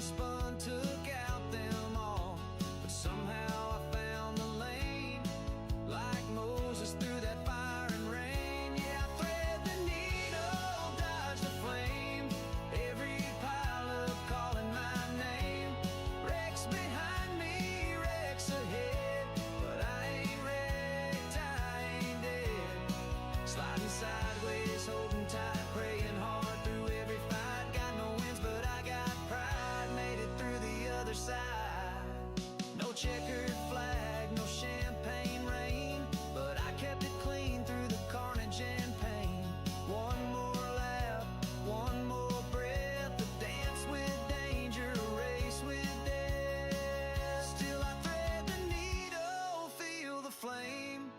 spun took out them all, but somehow I found the lane, like Moses through that fire and rain. Yeah, I thread the needle, dodge the flame, every pile up calling my name. Wrecks behind me, wrecks ahead, but I ain't wrecked, I ain't dead. Sliding sideways, holding tight, praying hard through every fight. Got no wins, but I got pride. Made it through the other side. No checkered flag, no champagne rain, but I kept it clean through the carnage and pain. One more lap, one more breath, a dance with danger, a race with death. Still I thread the needle, feel the flame.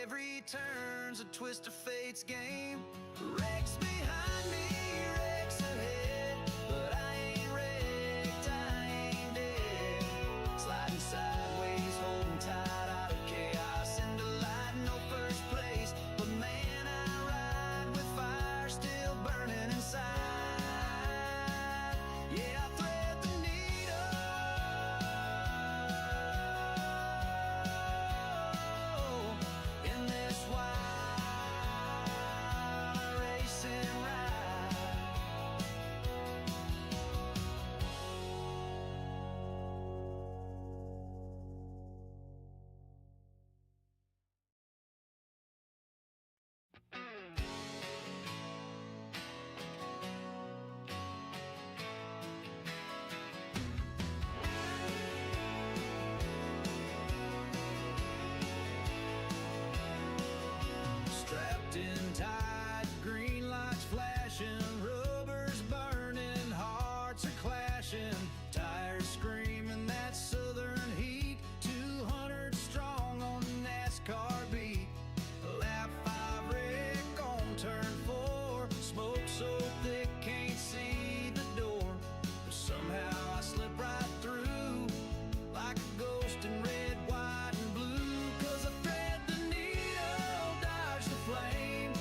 Every turn's a twist of fate's game. Wrecks behind me, wrecks ahead, but I ain't wrecked, I ain't dead. Sliding sideways, holding tight out of chaos into light, no first place, but man, I ride with fire still burning inside. Yeah, I thread the needle in this wild racing ride. Strapped in tight, green lights flashing, rubbers burning, hearts are clashing, tires screaming that southern heat, 200 strong on the NASCAR beat. Lap 5 wreck on turn 4, smoke so thick can't see the door, but somehow I slip right through like a ghost in red, white, and blue. 'Cause I thread the needle, dodge the flame,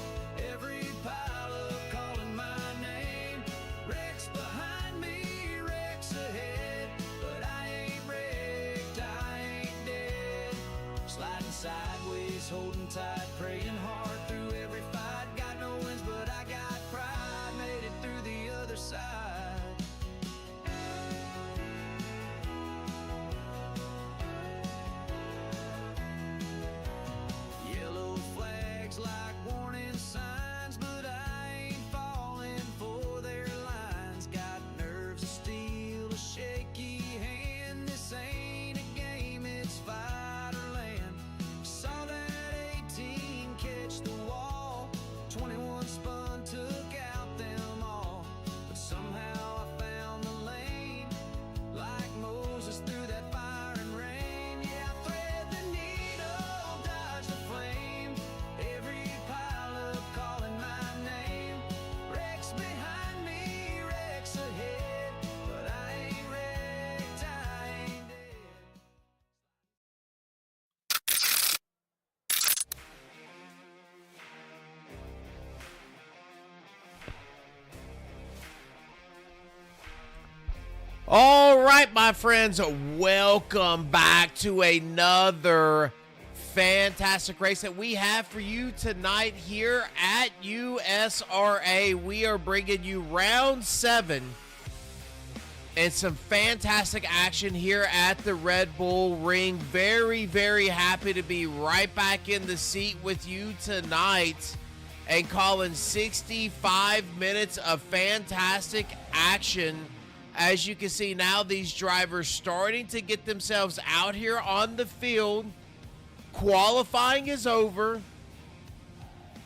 every pile up calling my name. Wrecks behind me, wrecks ahead, but I ain't wrecked, I ain't dead. Sliding sideways, holding tight, praying hard through every fight. Got no wins, but I got pride. Made it through the other side. Yellow flags like warning signs, but I ain't falling for their lines. Got nerves of steel, a shaky hand. This ain't a game, it's fight or land. Saw that 18 catch the wall, 21 spun took out them all, but somehow I found the lane, like Moses through that fire and rain. Yeah, I thread the needle, dodge the flame, every pile up calling my name. Wrecks behind me, wrecks ahead, but I ain't wrecked, I ain't dead. All right, my friends, welcome back to another fantastic race that we have for you tonight here at USRA. We are bringing you round 7 and some fantastic action here at the Red Bull Ring. Very, very happy to be right back in the seat with you tonight and calling 65 minutes of fantastic action. As you can see now, these drivers starting to get themselves out here on the field. Qualifying is over,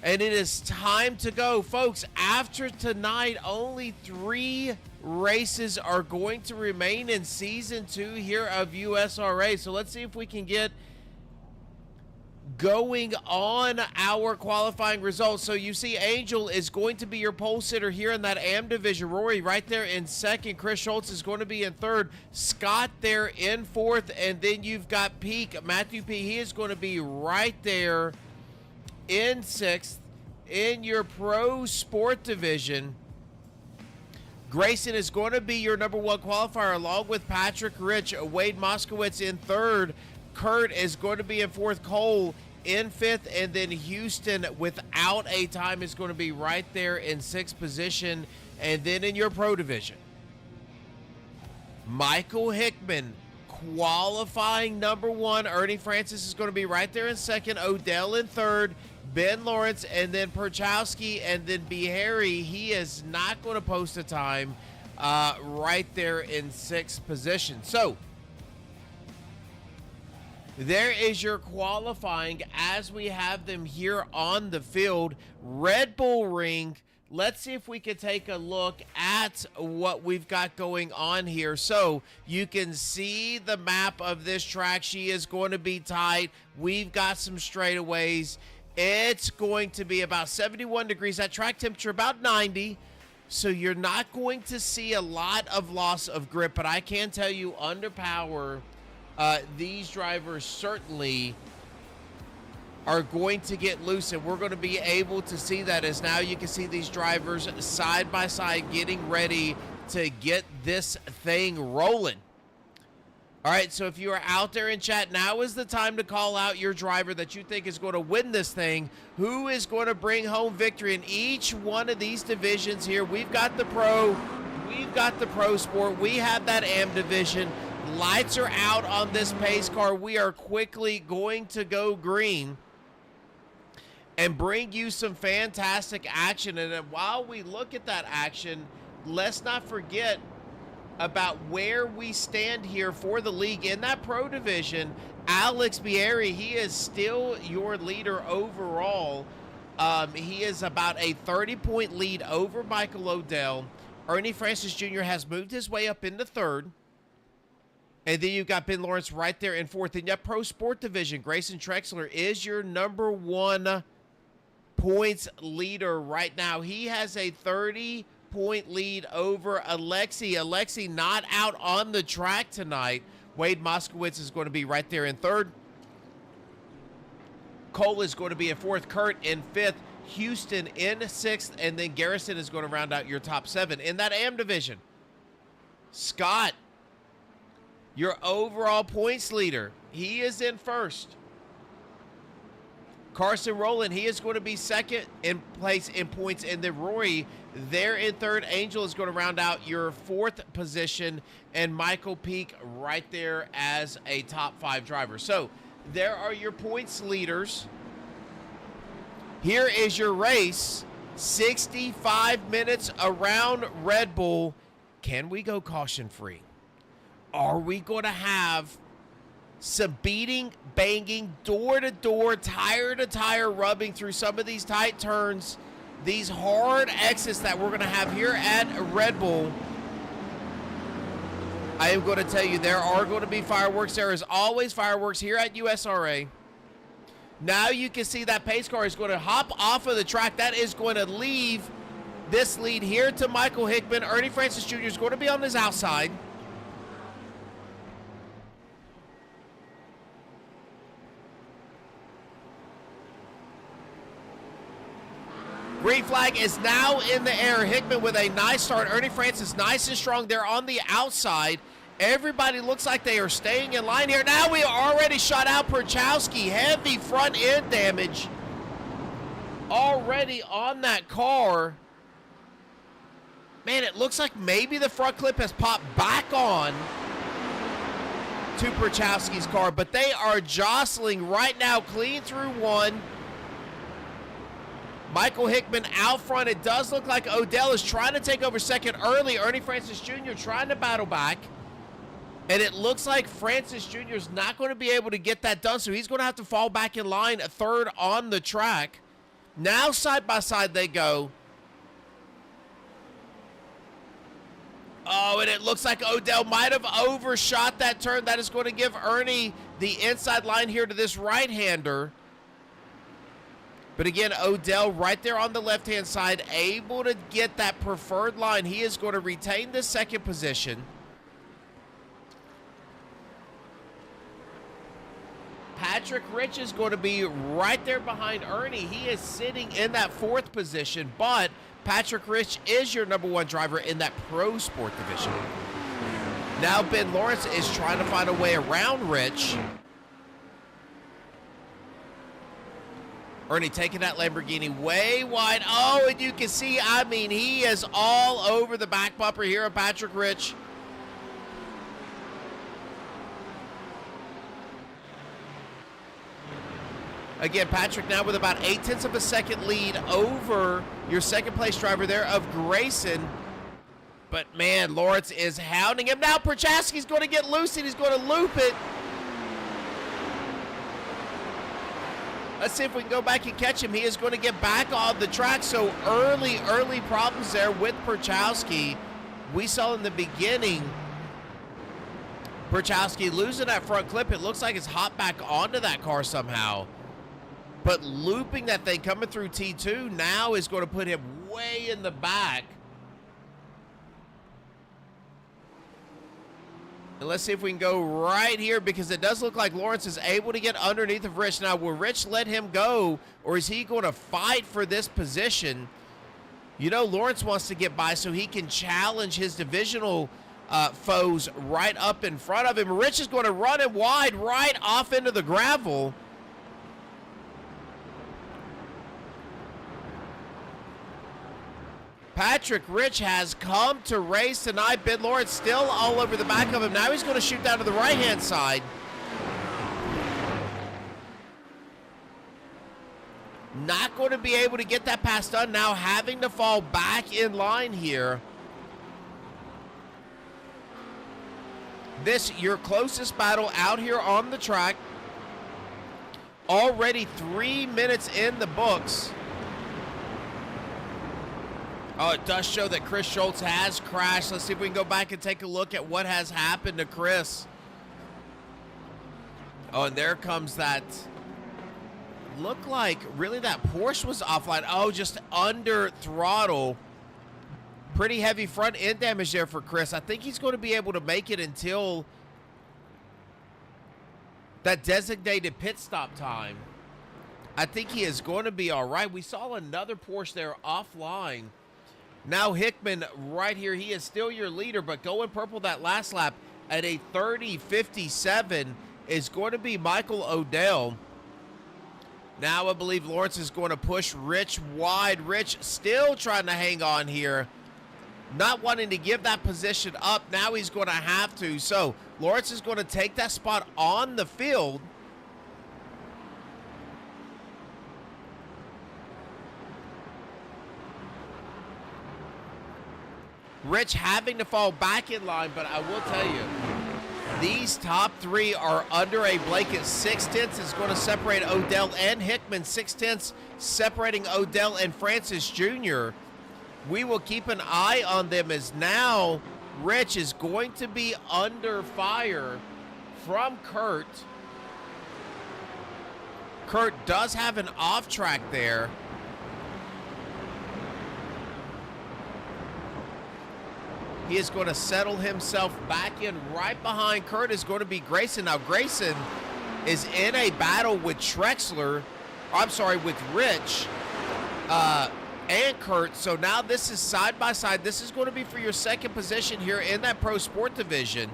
and it is time to go. Folks, after tonight, only 3 races are going to remain in Season 2 here of USRA. So let's see if we can get going on our qualifying results. So you see Angel is going to be your pole sitter here in that AM division. Rory right there in second. Chris Schultz is going to be in third. Scott there in fourth. And then you've got Peak, Matthew P. He is going to be right there in sixth in your pro sport division. Grayson is going to be your number 1 qualifier along with Patrick Rich. Wade Moskowitz in 3rd. Kurt is going to be in 4th. Cole in 5th. And then Houston, without a time, is going to be right there in 6th position. And then in your pro division, Michael Hickman, qualifying number 1. Ernie Francis is going to be right there in 2nd. Odell in 3rd. Ben Lawrence, and then Perchowski, and then Harry. He is not going to post a time right there in 6th position. So there is your qualifying as we have them here on the field. Red Bull Ring. Let's see if we can take a look at what we've got going on here. So you can see the map of this track. She is going to be tight. We've got some straightaways. It's going to be about 71 degrees. That track temperature about 90. So you're not going to see a lot of loss of grip. But I can tell you, under power, these drivers certainly are going to get loose. And we're going to be able to see that as now you can see these drivers side by side getting ready to get this thing rolling. All right, so if you are out there in chat, now is the time to call out your driver that you think is going to win this thing. Who is going to bring home victory in each one of these divisions here? We've got the pro, we've got the pro sport, we have that AM division. Lights are out on this pace car. We are quickly going to go green and bring you some fantastic action. And while we look at that action, let's not forget about where we stand here for the league in that pro division. Alex Bieri, he is still your leader overall. He is about a 30-point lead over Michael Odell. Ernie Francis Jr. has moved his way up into 3rd. And then you've got Ben Lawrence right there in 4th. In that pro sport division, Grayson Trexler is your number 1 points leader right now. He has a 30-point lead over Alexi. Alexi not out on the track tonight. Wade Moskowitz is going to be right there in 3rd. Cole is going to be in 4th. Kurt in 5th. Houston in 6th. And then Garrison is going to round out your top 7. In that AM division, Scott, your overall points leader, he is in 1st. Carson Rowland, he is going to be 2nd in place in points. And then Rory, there in 3rd. Angel is going to round out your 4th position. And Michael Peak right there as a top 5 driver. So there are your points leaders. Here is your race. 65 minutes around Red Bull. Can we go caution free? Are we going to have some beating, banging, door-to-door, tire-to-tire rubbing through some of these tight turns, these hard exits that we're going to have here at Red Bull? I am going to tell you, there are going to be fireworks. There is always fireworks here at USRA. Now you can see that pace car is going to hop off of the track. That is going to leave this lead here to Michael Hickman. Ernie Francis Jr. is going to be on his outside. Green flag is now in the air. Hickman with a nice start. Ernie Francis nice and strong there on the outside. Everybody looks like they are staying in line here. Now we already shot out Perchowski. Heavy front end damage already on that car. Man, it looks like maybe the front clip has popped back on to Perchowski's car, but they are jostling right now, clean through one. Michael Hickman out front. It does look like Odell is trying to take over 2nd early. Ernie Francis Jr. trying to battle back. And it looks like Francis Jr. is not going to be able to get that done, so he's going to have to fall back in line 3rd on the track. Now side by side they go. Oh, and it looks like Odell might have overshot that turn. That is going to give Ernie the inside line here to this right-hander. But again, Odell right there on the left-hand side, able to get that preferred line. He is going to retain the 2nd position. Patrick Rich is going to be right there behind Ernie. He is sitting in that 4th position, but Patrick Rich is your number one driver in that pro sport division. Now Ben Lawrence is trying to find a way around Rich. Ernie taking that Lamborghini way wide. Oh, and you can see, I mean, he is all over the back bumper here of Patrick Rich. Again, Patrick now with about 0.8 of a second lead over your second place driver there of Grayson. But man, Lawrence is hounding him. Now Prochaski's going to get loose and he's going to loop it. Let's see if we can go back and catch him. He is going to get back on the track. So early problems there with Prochaski. We saw in the beginning Prochaski losing that front clip. It looks like it's hopped back onto that car somehow. But looping that thing coming through T2 now is going to put him way in the back. And let's see if we can go right here, because it does look like Lawrence is able to get underneath of Rich. Now, will Rich let him go, or is he going to fight for this position? You know, Lawrence wants to get by so he can challenge his divisional foes right up in front of him. Rich is going to run him wide right off into the gravel. Patrick Rich has come to race tonight. Ben Lawrence still all over the back of him. Now he's going to shoot down to the right-hand side. Not going to be able to get that pass done. Now having to fall back in line here. This, your closest battle out here on the track. Already 3 minutes in the books. Oh, it does show that Chris Schultz has crashed. Let's see if we can go back and take a look at what has happened to Chris. Oh, and there comes that. Looked like really that Porsche was offline. Oh, just under throttle. Pretty heavy front end damage there for Chris. I think he's going to be able to make it until that designated pit stop time. I think he is going to be all right. We saw another Porsche there offline. Now Hickman right here, he is still your leader, but going purple that last lap at a 30.57 is going to be Michael Odell. Now I believe Lawrence is going to push Rich wide. Rich still trying to hang on here, not wanting to give that position up. Now he's going to have to. So Lawrence is going to take that spot on the field. Rich having to fall back in line, but I will tell you, these top three are under a blanket. 6/10 is going to separate Odell and Hickman. 6/10 separating Odell and Francis Jr. We will keep an eye on them, as now Rich is going to be under fire from Kurt. Kurt does have an off track there. He is going to settle himself back in. Right behind Kurt is going to be Grayson. Now, Grayson is in a battle with Trexler. I'm sorry, with Rich and Kurt. So now this is side by side. This is going to be for your second position here in that pro sport division.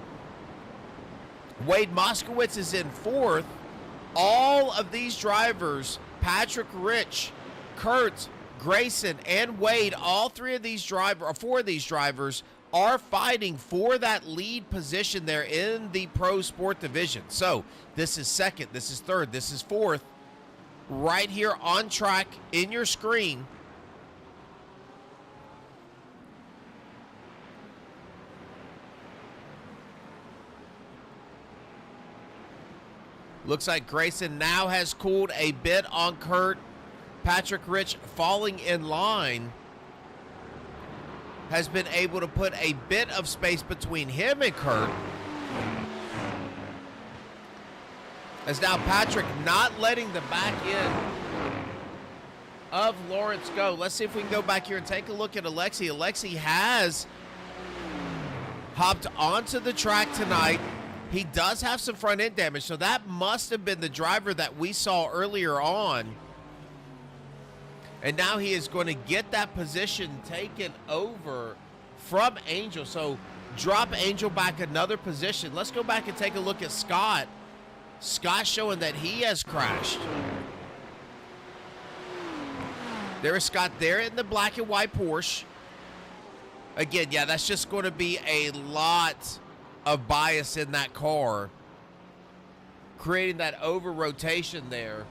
Wade Moskowitz is in fourth. All of these drivers, Patrick Rich, Kurt, Grayson, and Wade, all three of these drivers, or four of these drivers, are fighting for that lead position there in the pro sport division. So this is second, this is third, this is fourth, right here on track in your screen. Looks like Grayson now has cooled a bit on Kurt. Patrick Rich falling in line has been able to put a bit of space between him and Kurt. As now Patrick not letting the back end of Lawrence go. Let's see if we can go back here and take a look at Alexi. Alexi has hopped onto the track tonight. He does have some front end damage, so that must have been the driver that we saw earlier on. And now he is going to get that position taken over from Angel. So drop Angel back another position. Let's go back and take a look at Scott. Scott showing that he has crashed. There is Scott there in the black and white Porsche. Again, yeah, that's just going to be a lot of bias in that car, creating that over rotation there.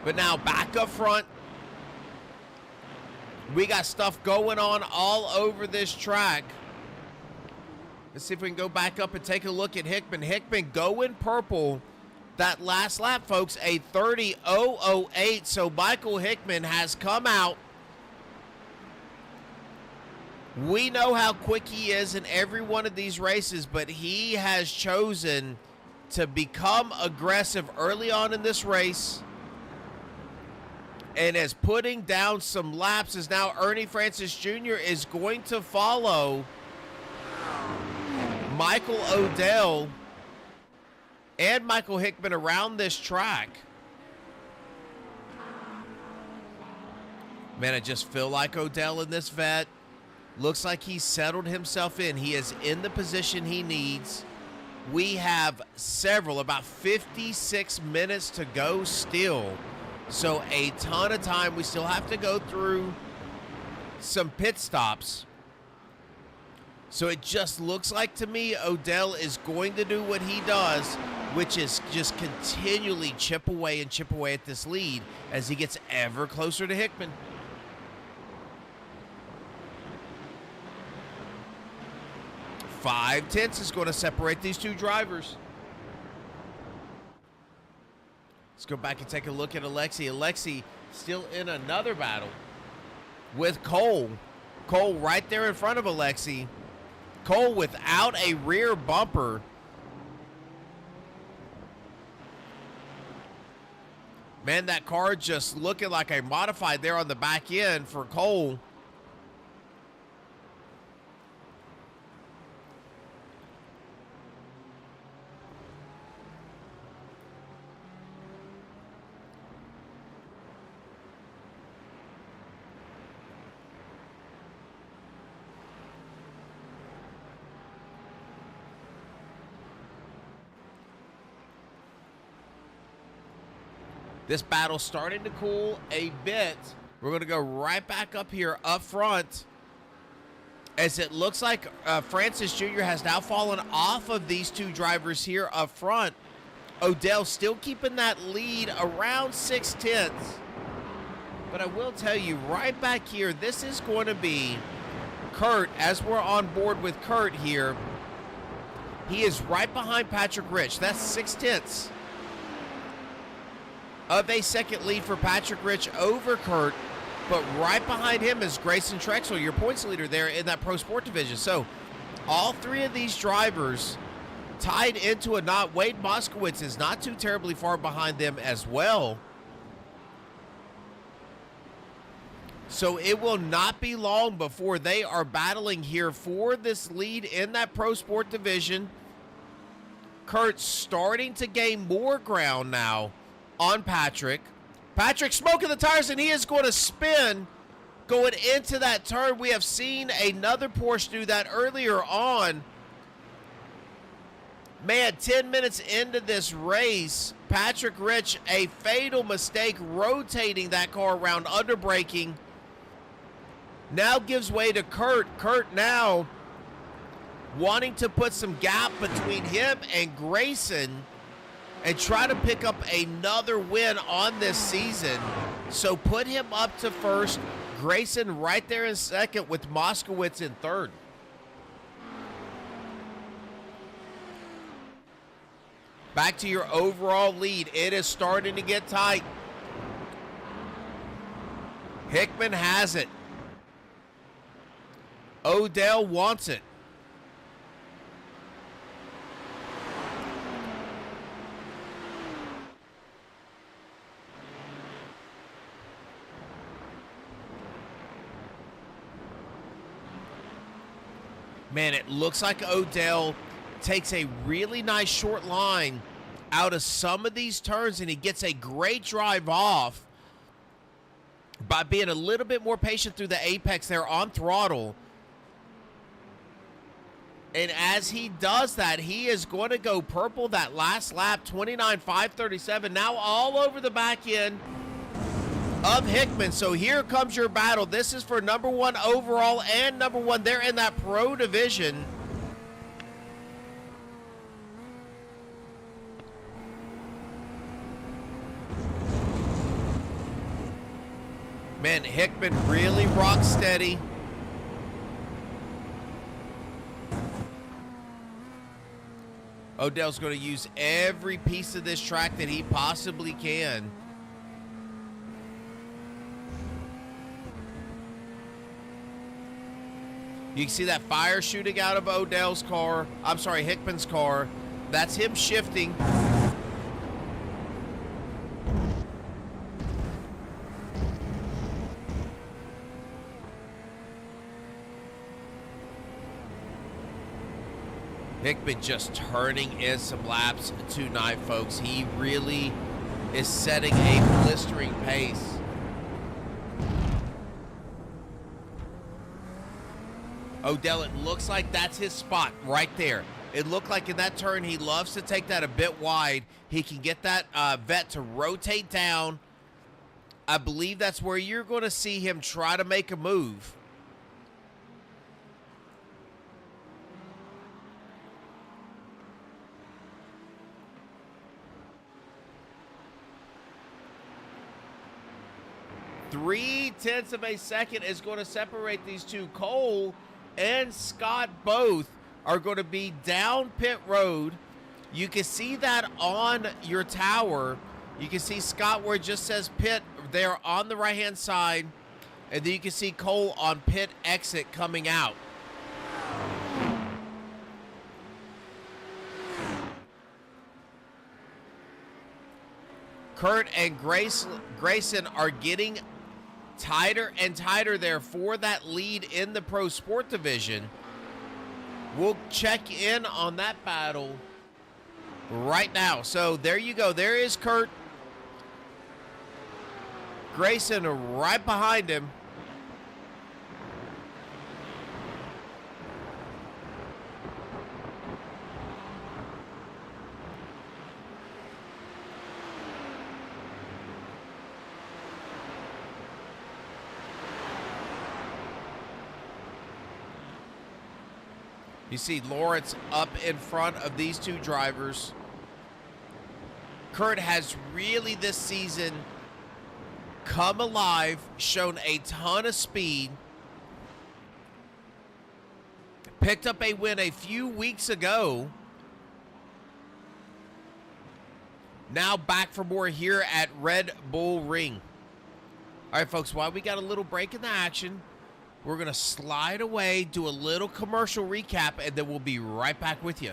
But now back up front, we got stuff going on all over this track. Let's see if we can go back up and take a look at Hickman. Hickman going purple that last lap, folks, a 30.008. So Michael Hickman has come out. We know how quick he is in every one of these races, but he has chosen to become aggressive early on in this race and is putting down some laps, as now Ernie Francis Jr. is going to follow Michael Odell and Michael Hickman around this track. Man, I just feel like Odell in this vet looks like he's settled himself in. He is in the position he needs. We have about 56 minutes to go still. So a ton of time. We still have to go through some pit stops. So it just looks like to me Odell is going to do what he does, which is just continually chip away at this lead as he gets ever closer to Hickman. 5/10 is going to separate these two drivers. Let's go back and take a look at Alexi. Alexi still in another battle with Cole. Cole right there in front of Alexi. Cole without a rear bumper. Man, that car just looking like a modified there on the back end for Cole. This battle's starting to cool a bit. We're going to go right back up here up front, as it looks like Francis Jr. has now fallen off of these two drivers here up front. Odell still keeping that lead around 6/10. But I will tell you right back here, this is going to be Kurt, as we're on board with Kurt here. He is right behind Patrick Rich. That's 6/10 of a second lead for Patrick Rich over Kurt, but right behind him is Grayson Trexler, your points leader there in that Pro Sport division. So all three of these drivers tied into a knot. Wade Moskowitz is not too terribly far behind them as well. So it will not be long before they are battling here for this lead in that Pro Sport division. Kurt's starting to gain more ground now on Patrick. Patrick smoking the tires, and he is going to spin going into that turn. We have seen another Porsche do that earlier on. Man, 10 minutes into this race, Patrick Rich, a fatal mistake rotating that car around, under braking. Now gives way to Kurt. Kurt now wanting to put some gap between him and Grayson and try to pick up another win on this season. So put him up to first. Grayson right there in second, with Moskowitz in third. Back to your overall lead. It is starting to get tight. Hickman has it. Odell wants it. Man, it looks like Odell takes a really nice short line out of some of these turns, and he gets a great drive off. by being a little bit more patient through the apex there on throttle. And as he does that, he is going to go purple that last lap, 29.537. Now all over the back end of Hickman. So here comes your battle. This is for number 1 overall and number 1 there in that pro division. Man, Hickman really rock steady. Odell's going to use every piece of this track that he possibly can. You can see that fire shooting out of Odell's car. I'm sorry, Hickman's car. That's him shifting. Hickman just turning in some laps tonight, folks. He really is setting a blistering pace. Odell, it looks like that's his spot right there. It looked like in that turn, he loves to take that a bit wide. He can get that vet to rotate down. I believe that's where you're going to see him try to make a move. Three-tenths of a second is going to separate these two. Cole and Scott both are going to be down pit road. You can see that on your tower. You can see Scott where it just says pit there on the right-hand side. And then you can see Cole on pit exit coming out. Kurt and Grayson are getting tighter and tighter there for that lead in the pro sport division. We'll check in on that battle right now. So there you go. There is Kurt. Grayson right behind him. You see Lawrence up in front of these two drivers. Kurt has really this season come alive, shown a ton of speed. Picked up a win a few weeks ago. Now back for more here at Red Bull Ring. All right, folks, while we got a little break in the action, we're going to slide away, do a little commercial recap, and then we'll be right back with you.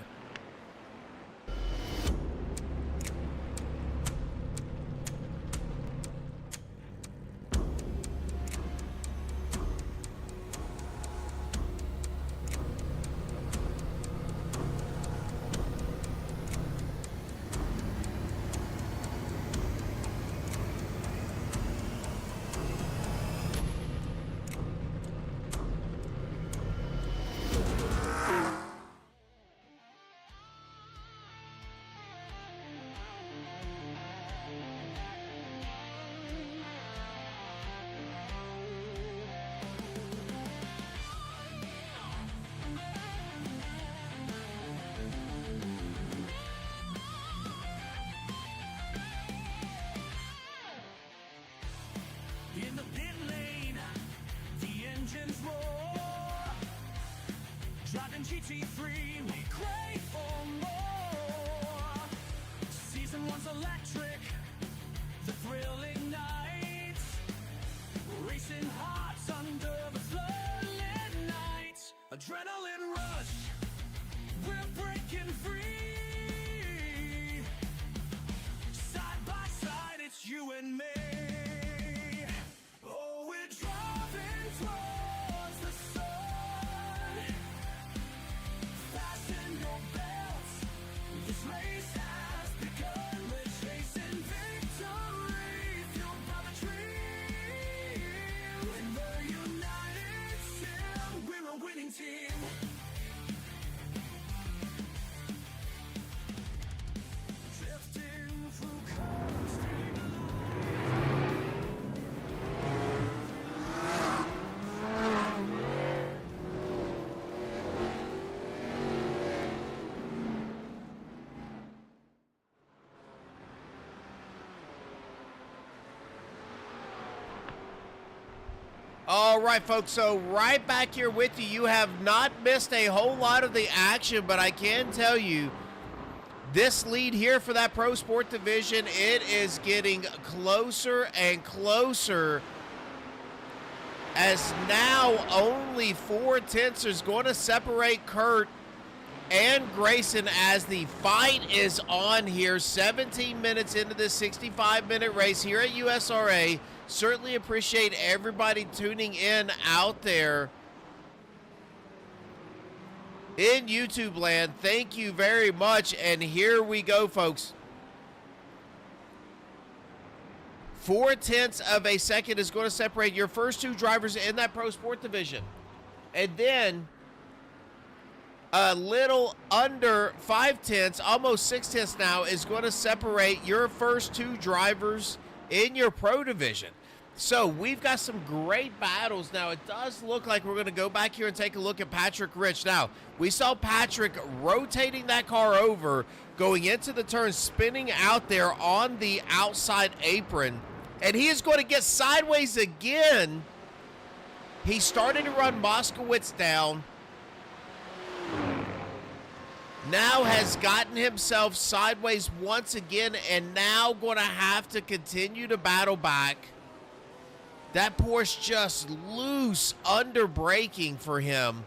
In the pit lane, the engines roar. Driving GT3, we crave for more. Season 1's electric, the thrill ignites. Racing hearts under the floodlit nights. Adrenaline rush, we're breaking free. Side by side, it's you and me. Oh, we're driving towards the sun. Fast All right, folks, so right back here with you. You have not missed a whole lot of the action, but I can tell you this lead here for that Pro Sport division, it is getting closer and closer, as now only 4/10 is going to separate Kurt and Grayson as the fight is on here. 17 minutes into this 65-minute race here at USRA. Certainly appreciate everybody tuning in out there in YouTube land. Thank you very much. And here we go, folks. 4/10 of a second is going to separate your first two drivers in that Pro Sport division. And then a little under 5/10, almost 6/10 now, is going to separate your first two drivers in your Pro division. So we've got some great battles. Now, it does look like we're going to go back here and take a look at Patrick Rich. Now, we saw Patrick rotating that car over, going into the turn, spinning out there on the outside apron, and he is going to get sideways again. He started to run Moskowitz down. Now has gotten himself sideways once again, and now going to have to continue to battle back. That Porsche just loose under braking for him.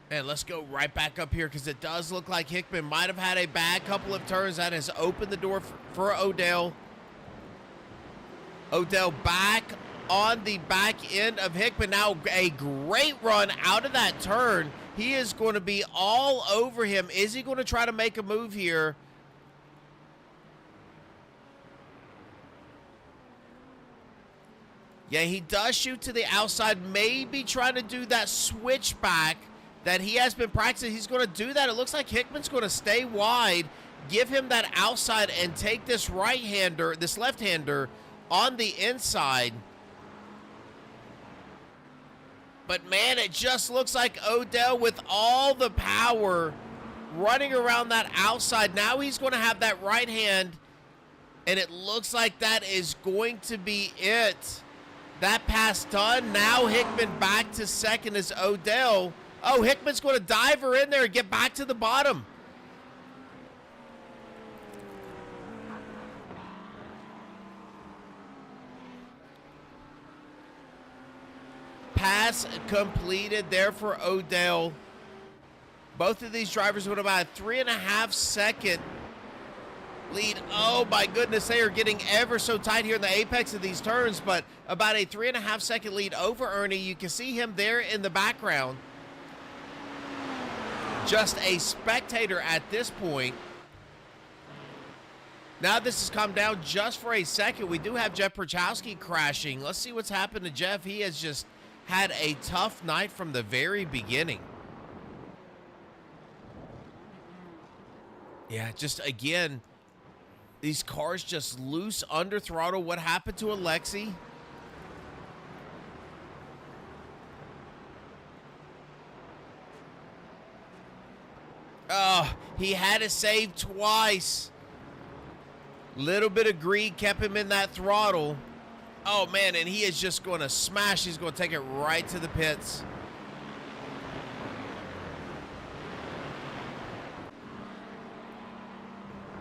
And let's go right back up here, because it does look like Hickman might have had a bad couple of turns. That has opened the door for Odell. Odell back on the back end of Hickman. Now a great run out of that turn. He is going to be all over him. Is he going to try to make a move here? Yeah, he does shoot to the outside, maybe trying to do that switchback that he has been practicing. He's going to do that. It looks like Hickman's going to stay wide, give him that outside, and take this right-hander, this left-hander on the inside. But, man, it just looks like Odell with all the power running around that outside. Now he's going to have that right hand, and it looks like that is going to be it. That pass done. Now Hickman back to second as Odell. Oh, Hickman's going to dive her in there and get back to the bottom. Pass completed there for Odell. Both of these drivers with about a 3.5 second lead. Oh my goodness, they are getting ever so tight here in the apex of these turns, but about a 3.5 second lead over Ernie. You can see him there in the background. Just a spectator at this point. Now this has come down just for a second. We do have Jeff Perchowski crashing. Let's see what's happened to Jeff. He has just had a tough night from the very beginning. Yeah, just again, these cars just loose under throttle. What happened to Alexi? Oh, he had to save twice. Little bit of greed kept him in that throttle. Oh, man, and he is just going to smash. He's going to take it right to the pits.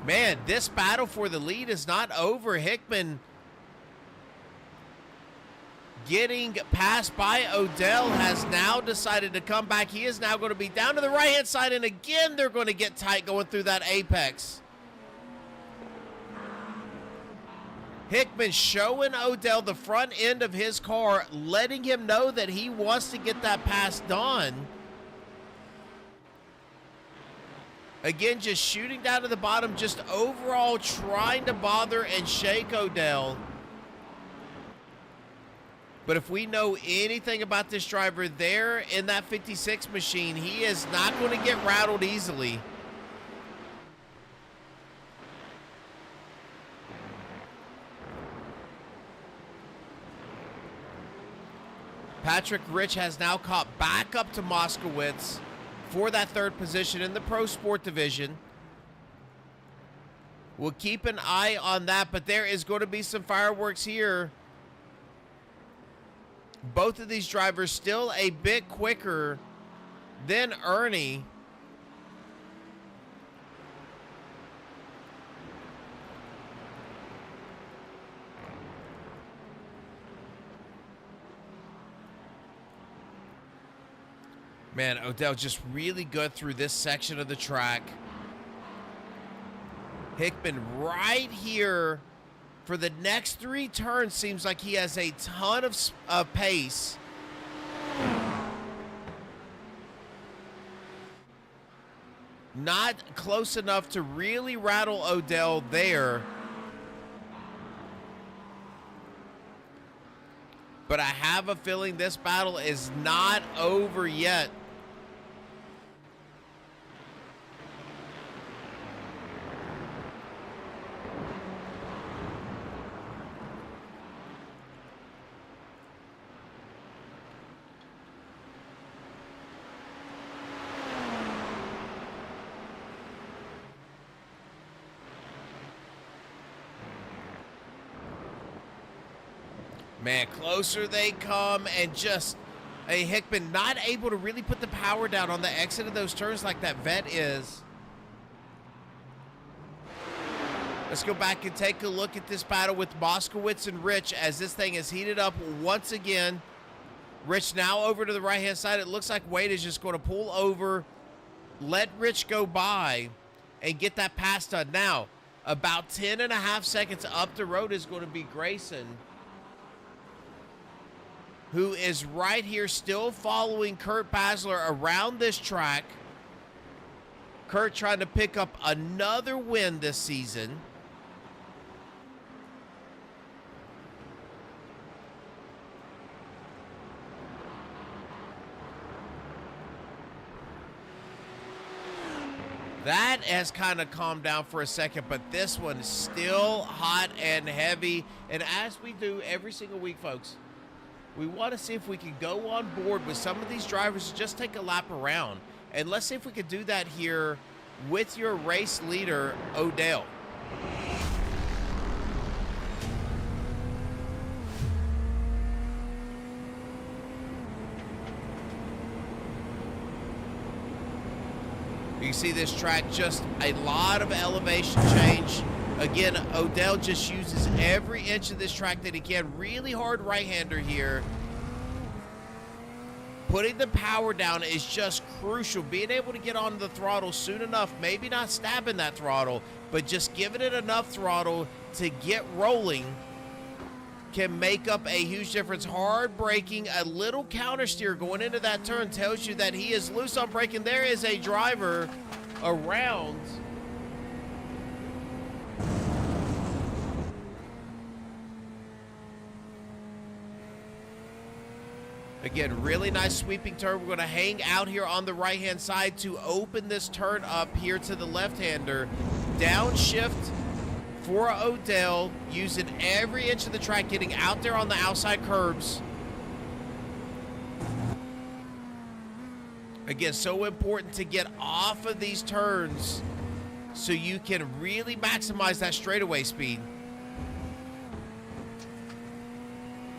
Man, this battle for the lead is not over. Hickman getting passed by Odell has now decided to come back. He is now going to be down to the right-hand side, and again, they're going to get tight going through that apex. Hickman showing Odell the front end of his car, letting him know that he wants to get that pass done. Again, just shooting down to the bottom, just overall trying to bother and shake Odell. But if we know anything about this driver there in that 56 machine, he is not going to get rattled easily. Patrick Rich has now caught back up to Moskowitz for that third position in the Pro Sport division. We'll keep an eye on that, but there is going to be some fireworks here. Both of these drivers still a bit quicker than Ernie. Man, Odell just really good through this section of the track. Hickman right here for the next 3 turns seems like he has a ton of pace. Not close enough to really rattle Odell there. But I have a feeling this battle is not over yet. Man, closer they come, and just a Hickman not able to really put the power down on the exit of those turns like that vet is. Let's go back and take a look at this battle with Moskowitz and Rich as this thing is heated up once again. Rich now over to the right-hand side. It looks like Wade is just going to pull over, let Rich go by, and get that pass done. Now, about 10.5 seconds up the road is going to be Grayson, who is right here still following Kurt Basler around this track. Kurt trying to pick up another win this season. That has kind of calmed down for a second, but this one is still hot and heavy. And as we do every single week, folks, we want to see if we can go on board with some of these drivers and just take a lap around. And let's see if we can do that here with your race leader, Odell. You can see this track, just a lot of elevation change. Again, Odell just uses every inch of this track that he can. Really hard right-hander here. Putting the power down is just crucial. Being able to get on the throttle soon enough, maybe not stabbing that throttle, but just giving it enough throttle to get rolling can make up a huge difference. Hard braking, a little counter steer going into that turn tells you that he is loose on braking. There is a driver around. Again, really nice sweeping turn. We're going to hang out here on the right-hand side to open this turn up here to the left-hander. Downshift for Odell, using every inch of the track, getting out there on the outside curbs. Again, so important to get off of these turns so you can really maximize that straightaway speed.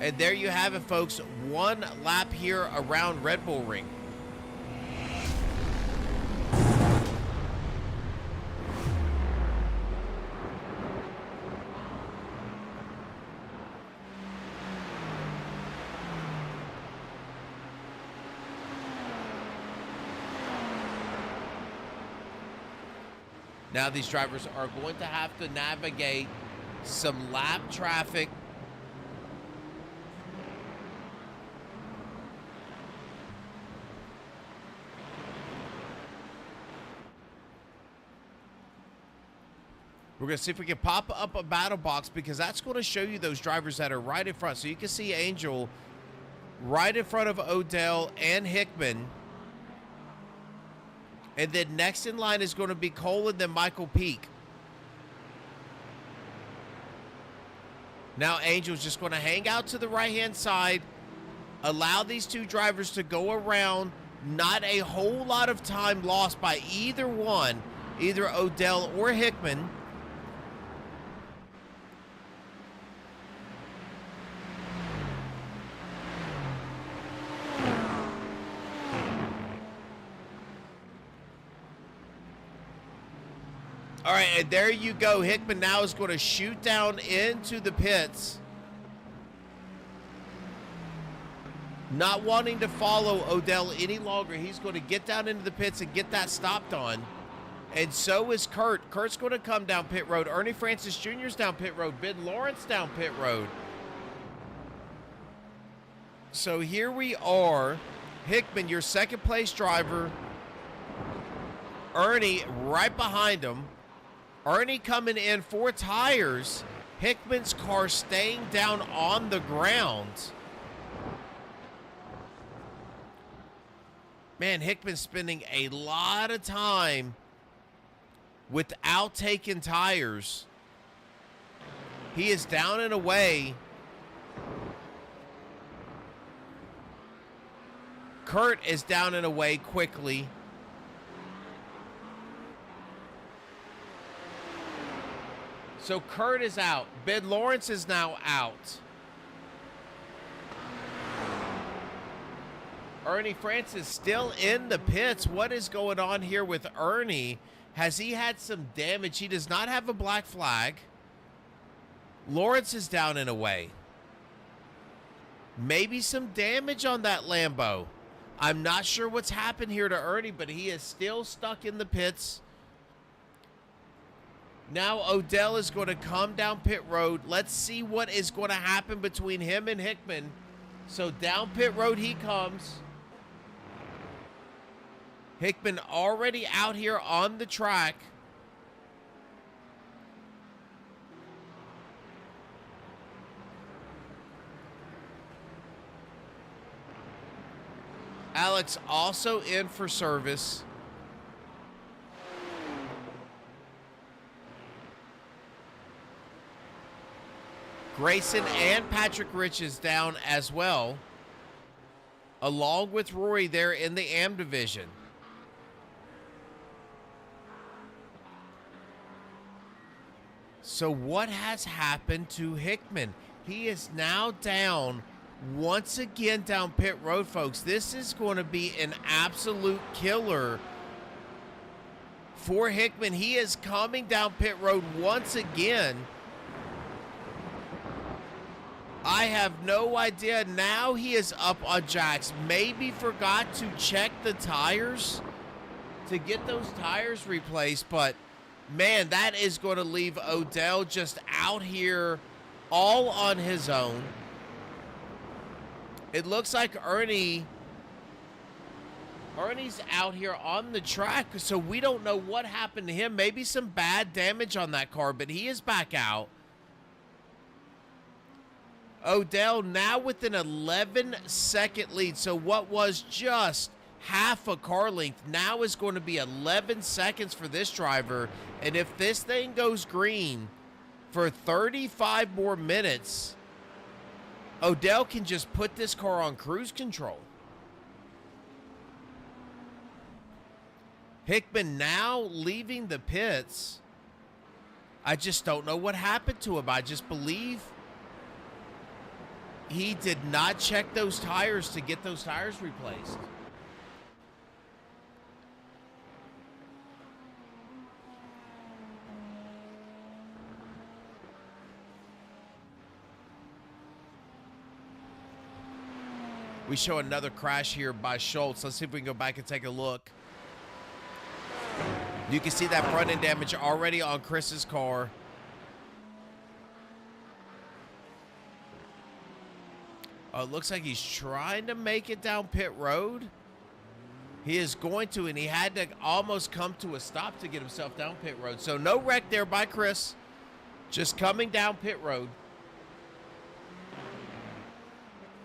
And there you have it, folks. One lap here around Red Bull Ring. Now these drivers are going to have to navigate some lap traffic. We're going to see if we can pop up a battle box, because that's going to show you those drivers that are right in front. So you can see Angel right in front of Odell and Hickman. And then next in line is going to be Cole and then Michael Peak. Now Angel's just going to hang out to the right-hand side, allow these two drivers to go around. Not a whole lot of time lost by either one, either Odell or Hickman. All right, and there you go. Hickman now is going to shoot down into the pits. Not wanting to follow Odell any longer. He's going to get down into the pits and get that stopped on. And so is Kurt. Kurt's going to come down pit road. Ernie Francis Jr.'s down pit road. Ben Lawrence down pit road. So here we are. Hickman, your second place driver. Ernie right behind him. Ernie coming in 4 tires. Hickman's car staying down on the ground. Man, Hickman's spending a lot of time without taking tires. He is down and away. Kurt is down and away quickly. So Kurt is out. Ben Lawrence is now out. Ernie Francis still in the pits. What is going on here with Ernie? Has he had some damage? He does not have a black flag. Lawrence is down and away. Maybe some damage on that Lambo. I'm not sure what's happened here to Ernie, but he is still stuck in the pits. Now Odell is going to come down pit road. Let's see what is going to happen between him and Hickman. So down pit road he comes. Hickman already out here on the track. Alex also in for service. Grayson and Patrick Rich is down as well, along with Rory there in the AM division. So what has happened to Hickman? He is now down once again down pit road, folks. This is going to be an absolute killer for Hickman. He is coming down pit road once again. I have no idea. Now he is up on jacks. Maybe forgot to check the tires to get those tires replaced, but man, that is going to leave Odell just out here all on his own. It looks like Ernie's out here on the track, so we don't know what happened to him. Maybe some bad damage on that car, but he is back out. Odell now with an 11-second lead. So what was just half a car length now is going to be 11 seconds for this driver. And if this thing goes green for 35 more minutes, Odell can just put this car on cruise control. Hickman now leaving the pits. I just don't know what happened to him. I just believe he did not check those tires to get those tires replaced. We show another crash here by Schultz. Let's see if we can go back and take a look. You can see that front end damage already on Chris's car. Oh, it looks like he's trying to make it down pit road. He is going to, and he had to almost come to a stop to get himself down pit road. So no wreck there by Chris. Just coming down pit road.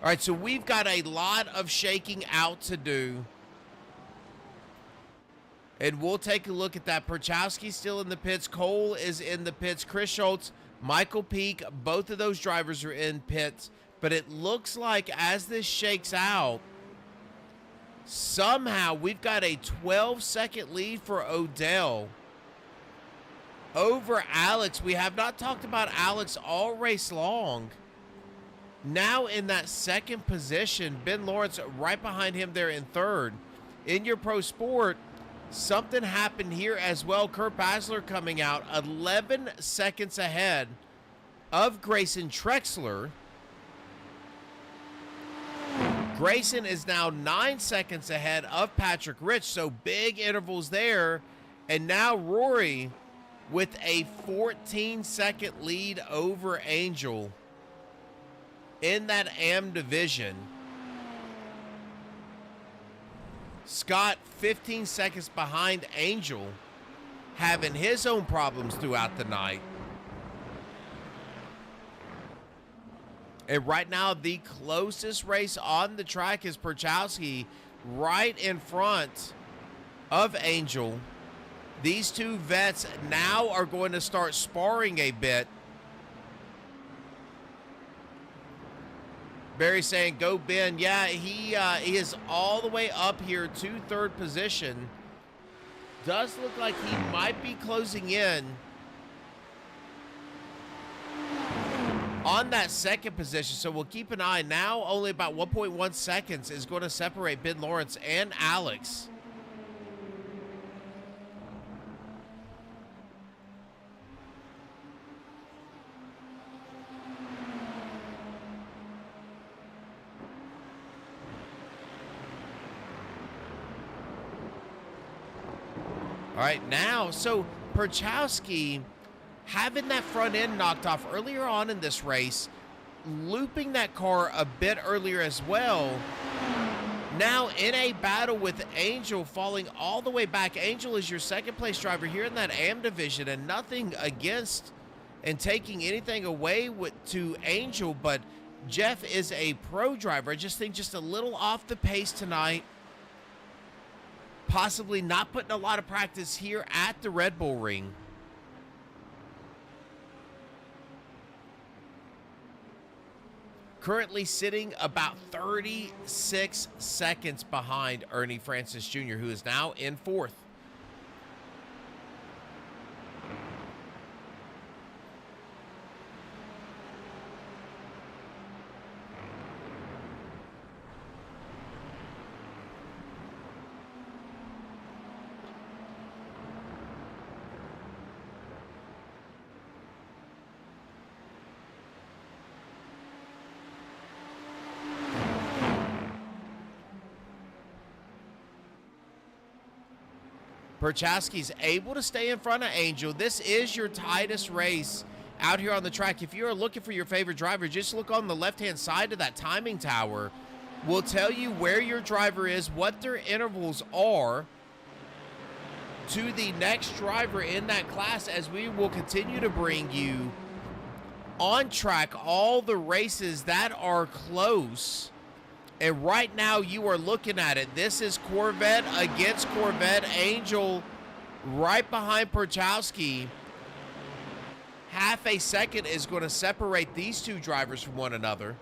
All right, so we've got a lot of shaking out to do. And we'll take a look at that. Perchowski's still in the pits. Cole is in the pits. Chris Schultz, Michael Peak, both of those drivers are in pits. But it looks like as this shakes out, somehow we've got a 12-second lead for Odell over Alex. We have not talked about Alex all race long. Now in that second position, Ben Lawrence right behind him there in third. In your pro sport, Something happened here as well. Kurt Basler coming out 11 seconds ahead of Grayson Trexler. Grayson is now 9 seconds ahead of Patrick Rich, so big intervals there. And now Rory with a 14-second lead over Angel in that AM division. Scott 15 seconds behind Angel, having his own problems throughout the night. And right now, the closest race on the track is Perchowski, right in front of Angel. These two vets now are going to start sparring a bit. Barry saying, go Ben. Yeah, he is all the way up here to third position. Does look like he might be closing in on that second position. So we'll keep an eye. Now only about 1.1 seconds is going to separate Ben Lawrence and Alex. All right, now, so Perchowski having that front end knocked off earlier on in this race, looping that car a bit earlier as well. Now in a battle with Angel, falling all the way back. Angel is your second place driver here in that AM division, and nothing against and taking anything away to Angel, but Jeff is a pro driver. I just think just a little off the pace tonight. Possibly not putting a lot of practice here at the Red Bull Ring. Currently sitting about 36 seconds behind Ernie Francis Jr., who is now in fourth. Perchowski's able to stay in front of Angel. This is your tightest race out here on the track. If you're looking for your favorite driver, just look on the left-hand side of that timing tower. We'll tell you where your driver is, what their intervals are to the next driver in that class, as we will continue to bring you on track all the races that are close. And right now you are looking at it. This is Corvette against Corvette. Angel right behind Perchowski. Half a second is going to separate these two drivers from one another.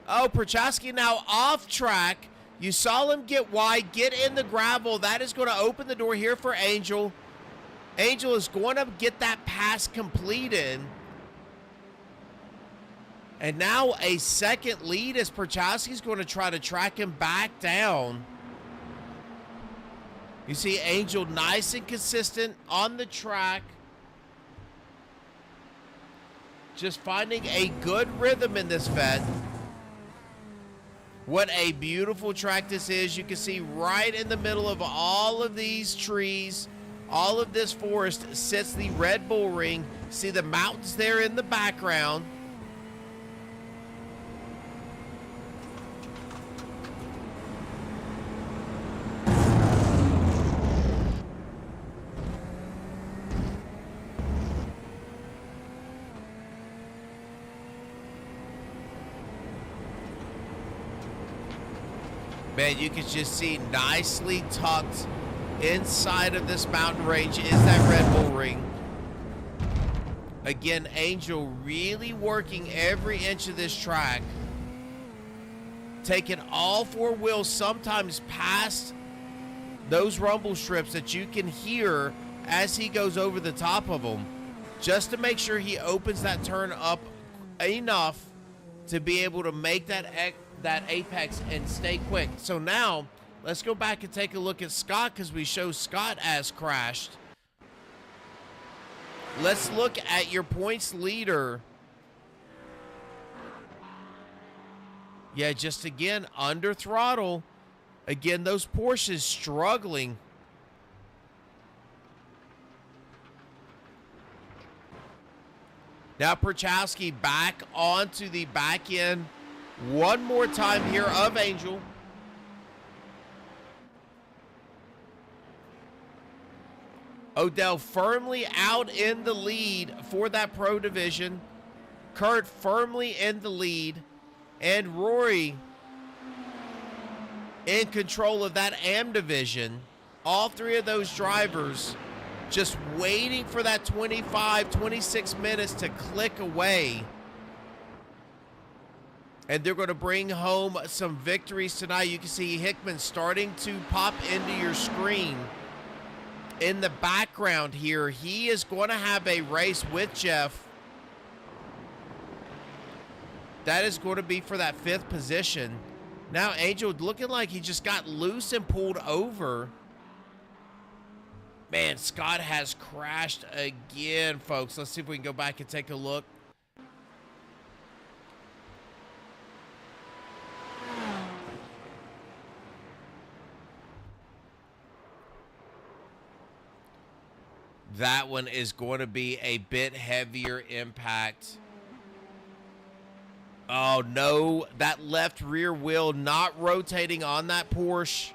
Oh, Perchowski now off track. You saw him get wide, get in the gravel. That is going to open the door here for Angel. Angel is going to get that pass completed. And now a second lead as Perchowski's going to try to track him back down. You see Angel nice and consistent on the track. Just finding a good rhythm in this vet. What a beautiful track this is. You can see right in the middle of all of these trees, all of this forest sits the Red Bull Ring. See the mountains there in the background. Man, you can just see nicely tucked inside of this mountain range is that Red Bull Ring. Again, Angel really working every inch of this track. taking all four wheels sometimes past those rumble strips that you can hear as he goes over the top of them, just to make sure he opens that turn up enough to be able to make that apex and stay quick. So now let's go back and take a look at Scott, because we show Scott as crashed. Let's look at your points leader. Yeah, just again, under throttle. Again, those Porsches struggling. Now Perchowski back onto the back end one more time here of Angel. Odell firmly out in the lead for that Pro Division. Kurt firmly in the lead. And Rory in control of that AM Division. All three of those drivers just waiting for that 25, 26 minutes to click away. And they're going to bring home some victories tonight. You can see Hickman starting to pop into your screen. In the background here, he is going to have a race with Jeff. That is going to be for that 5th position. Now Angel looking like he just got loose and pulled over. Man, Scott has crashed again, folks. Let's see if we can go back and take a look. That one is going to be a bit heavier impact. Oh, no. That left rear wheel not rotating on that Porsche.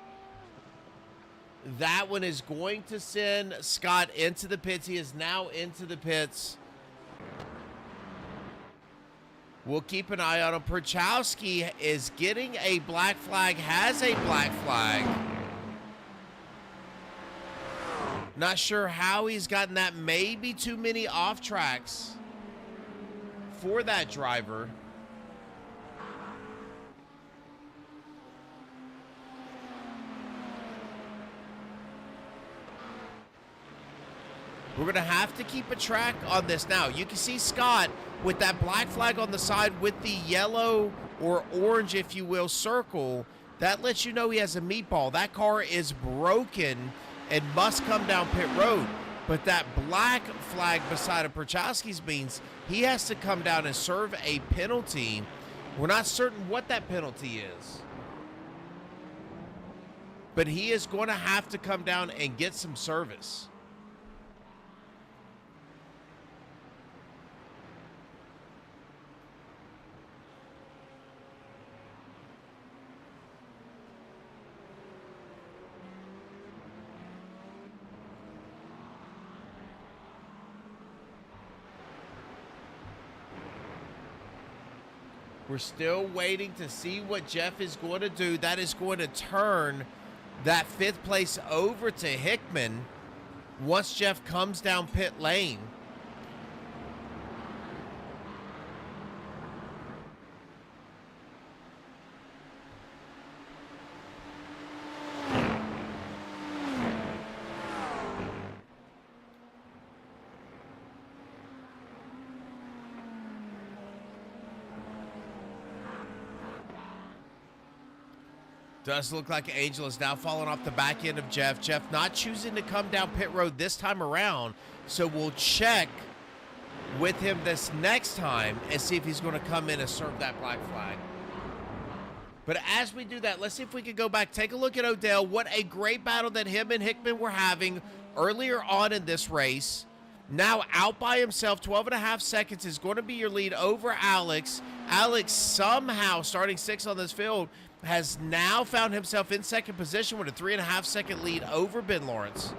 That one is going to send Scott into the pits. He is now into the pits. We'll keep an eye on him. Perchowski is getting a black flag, has a black flag. Not sure how he's gotten that. Maybe too many off tracks for that driver. We're going to have to keep a track on this now. You can see Scott with that black flag on the side with the yellow or orange, if you will, circle. That lets you know he has a meatball. That car is broken and must come down pit road. But that black flag beside of Perchowski's means he has to come down and serve a penalty. We're not certain what that penalty is, but he is going to have to come down and get some service. We're still waiting to see what Jeff is going to do. That is going to turn that 5th place over to Hickman once Jeff comes down pit lane. Does look like Angel is now falling off the back end of Jeff. Jeff not choosing to come down pit road this time around. So we'll check with him this next time and see if he's going to come in and serve that black flag. But as we do that, let's see if we can go back, take a look at Odell. What a great battle that him and Hickman were having earlier on in this race. Now out by himself, 12.5 seconds is going to be your lead over Alex. Alex somehow starting 6th on this field has now found himself in 2nd position with a 3.5 second lead over Ben Lawrence.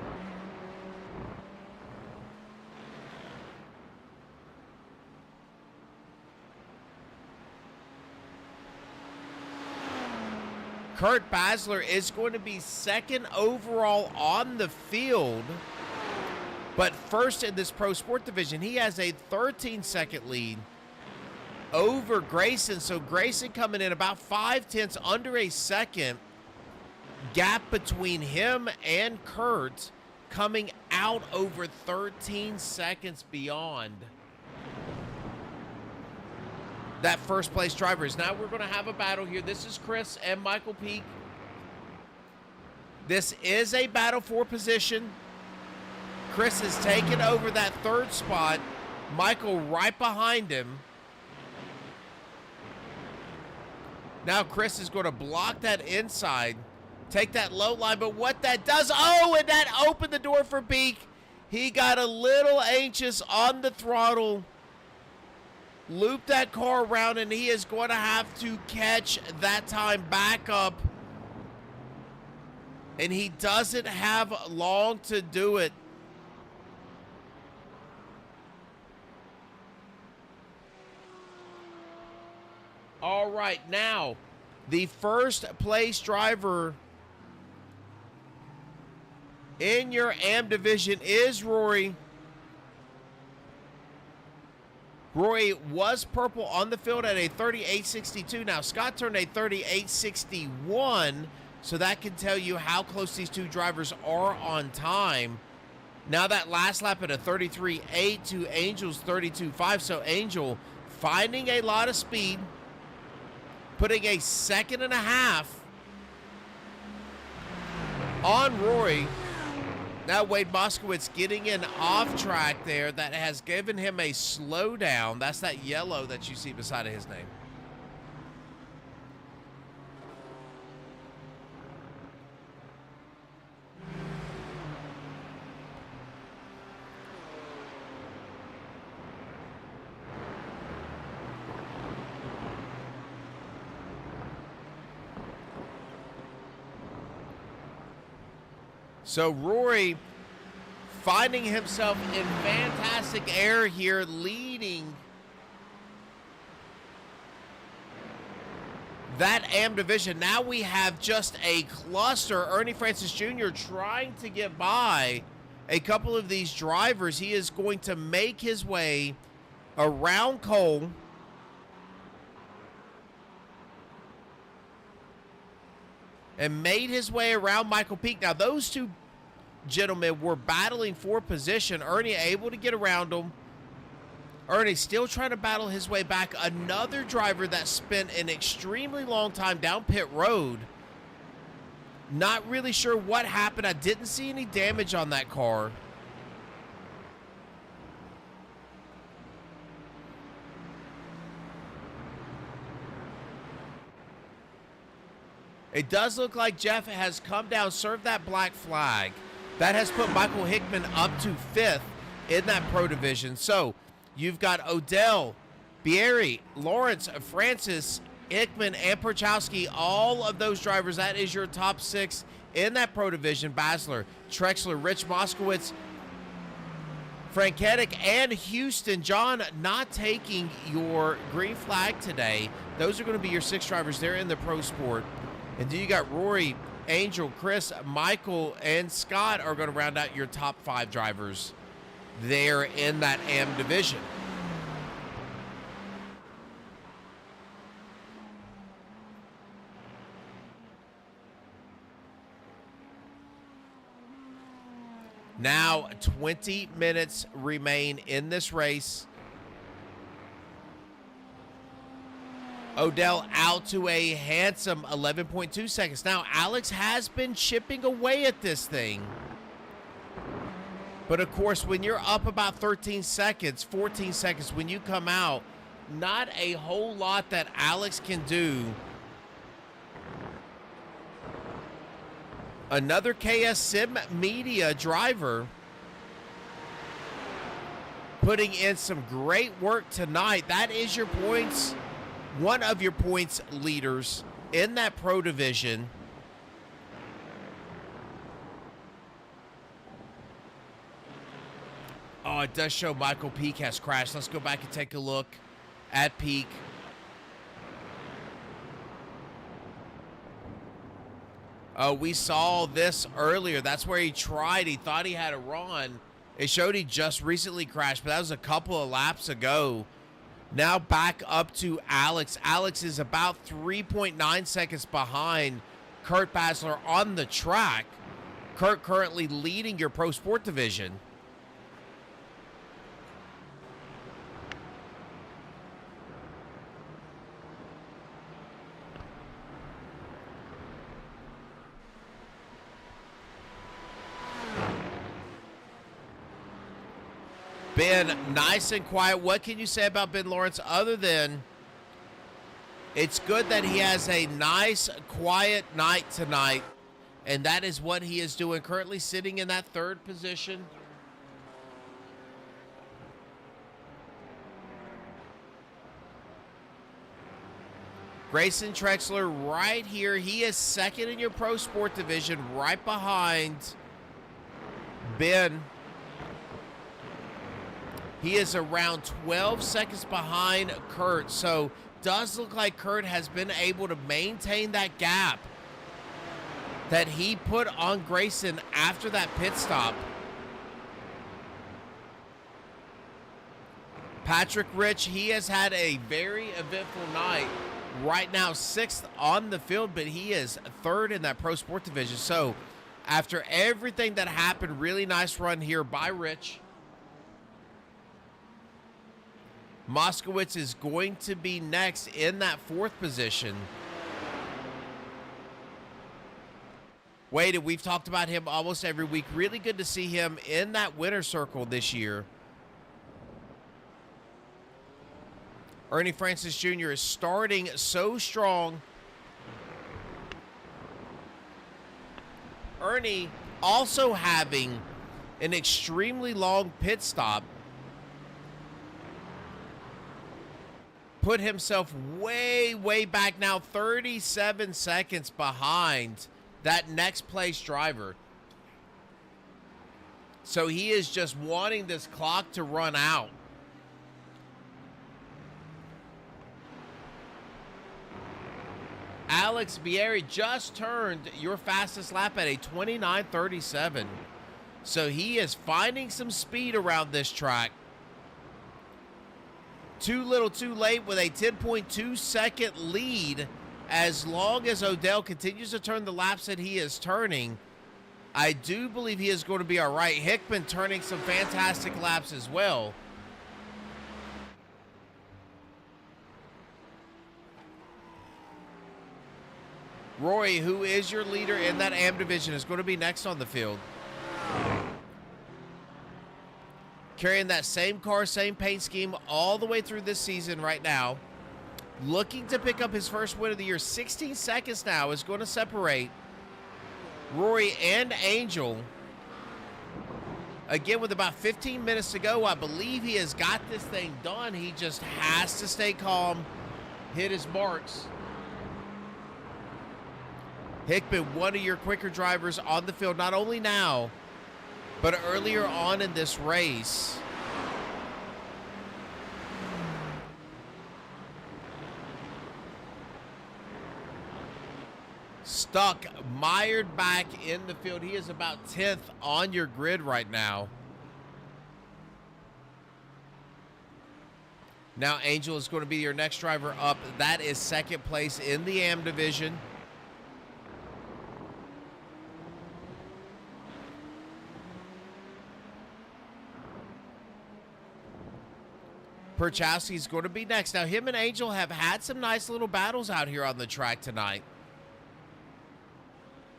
Kurt Basler is going to be 2nd overall on the field, but 1st in this Pro Sport Division. He has a 13-second lead over Grayson. So Grayson coming in about 5/10 under a second. Gap between him and Kurt coming out over 13 seconds beyond that first place drivers. Now we're going to have a battle here. This is Chris and Michael Peak. This is a battle for position. Chris has taken over that third spot. Michael right behind him. Now Chris is going to block that inside, take that low line, but what that does, oh, and that opened the door for Peak. He got a little anxious on the throttle, looped that car around, and he is going to have to catch that time back up. And he doesn't have long to do it. All right, now the first place driver in your AM division is Rory. Rory was purple on the field at a 38.62. Now Scott turned a 38.61, so that can tell you how close these two drivers are on time. Now that last lap at a 33.8 to Angel's 32.5, so Angel finding a lot of speed, putting a 2.5 seconds on Rory. Now Wade Moskowitz getting in off track there. That has given him a slowdown. That's that yellow that you see beside of his name. So Rory finding himself in fantastic air here, leading that AM division. Now we have just a cluster. Ernie Francis Jr. trying to get by a couple of these drivers. He is going to make his way around Cole. And made his way around Michael Peak. Now those two gentlemen were battling for position. Ernie able to get around them. Ernie still trying to battle his way back. Another driver that spent an extremely long time down pit road. Not really sure what happened. I didn't see any damage on that car. It does look like Jeff has come down, served that black flag. That has put Michael Hickman up to 5th in that Pro Division. So you've got Odell, Bieri, Lawrence, Francis, Hickman, and Perchowski. All of those drivers, that is your top 6 in that Pro Division. Basler, Trexler, Rich Moskowitz, Franketic, and Houston. John not taking your green flag today. Those are going to be your 6 drivers there in the Pro Sport. And then you got Rory, Angel, Chris, Michael, and Scott are going to round out your top 5 drivers there in that AM division. Now 20 minutes remain in this race. Odell out to a handsome 11.2 seconds. Now, Alex has been chipping away at this thing. But, of course, when you're up about 13 seconds, 14 seconds, when you come out, not a whole lot that Alex can do. Another KS Sim Media driver putting in some great work tonight. That is your points. One of your points leaders in that Pro Division. Oh, it does show Michael Peak has crashed. Let's go back and take a look at Peak. Oh, we saw this earlier. That's where he tried. He thought he had a run. It showed he just recently crashed, but that was a couple of laps ago. Now back up to Alex. Alex is about 3.9 seconds behind Kurt Basler on the track. Kurt currently leading your Pro Sport division. Ben, nice and quiet. What can you say about Ben Lawrence other than it's good that he has a nice, quiet night tonight, and that is what he is doing, currently sitting in that third position. Grayson Trexler right here. He is second in your Pro Sport division, right behind Ben. He is around 12 seconds behind Kurt, so does look like Kurt has been able to maintain that gap that he put on Grayson after that pit stop. Patrick Rich, he has had a very eventful night. Right now, 6th on the field, but he is 3rd in that Pro Sport division. So after everything that happened, really nice run here by Rich. Moskowitz is going to be next in that 4th position. Wade, we've talked about him almost every week. Really good to see him in that winner's circle this year. Ernie Francis Jr. is starting so strong. Ernie also having an extremely long pit stop. Put himself way, way back now, 37 seconds behind that next place driver. So he is just wanting this clock to run out. Alex Bieri just turned your fastest lap at a 29:37. So he is finding some speed around this track. Too little too late with a 10.2 second lead. As long as Odell continues to turn the laps that he is turning, I do believe he is going to be all right. Hickman turning some fantastic laps as well. Roy, who is your leader in that AM division, is going to be next on the field. Carrying that same car, same paint scheme all the way through this season right now. Looking to pick up his first win of the year. 16 seconds now is going to separate Rory and Angel. Again, with about 15 minutes to go, I believe he has got this thing done. He just has to stay calm, hit his marks. Hickman, one of your quicker drivers on the field, not only now, but earlier on in this race. Stuck, mired back in the field. He is about 10th on your grid right now. Now Angel is going to be your next driver up. That is 2nd place in the AM division. Perchowski's going to be next. Now, him and Angel have had some nice little battles out here on the track tonight.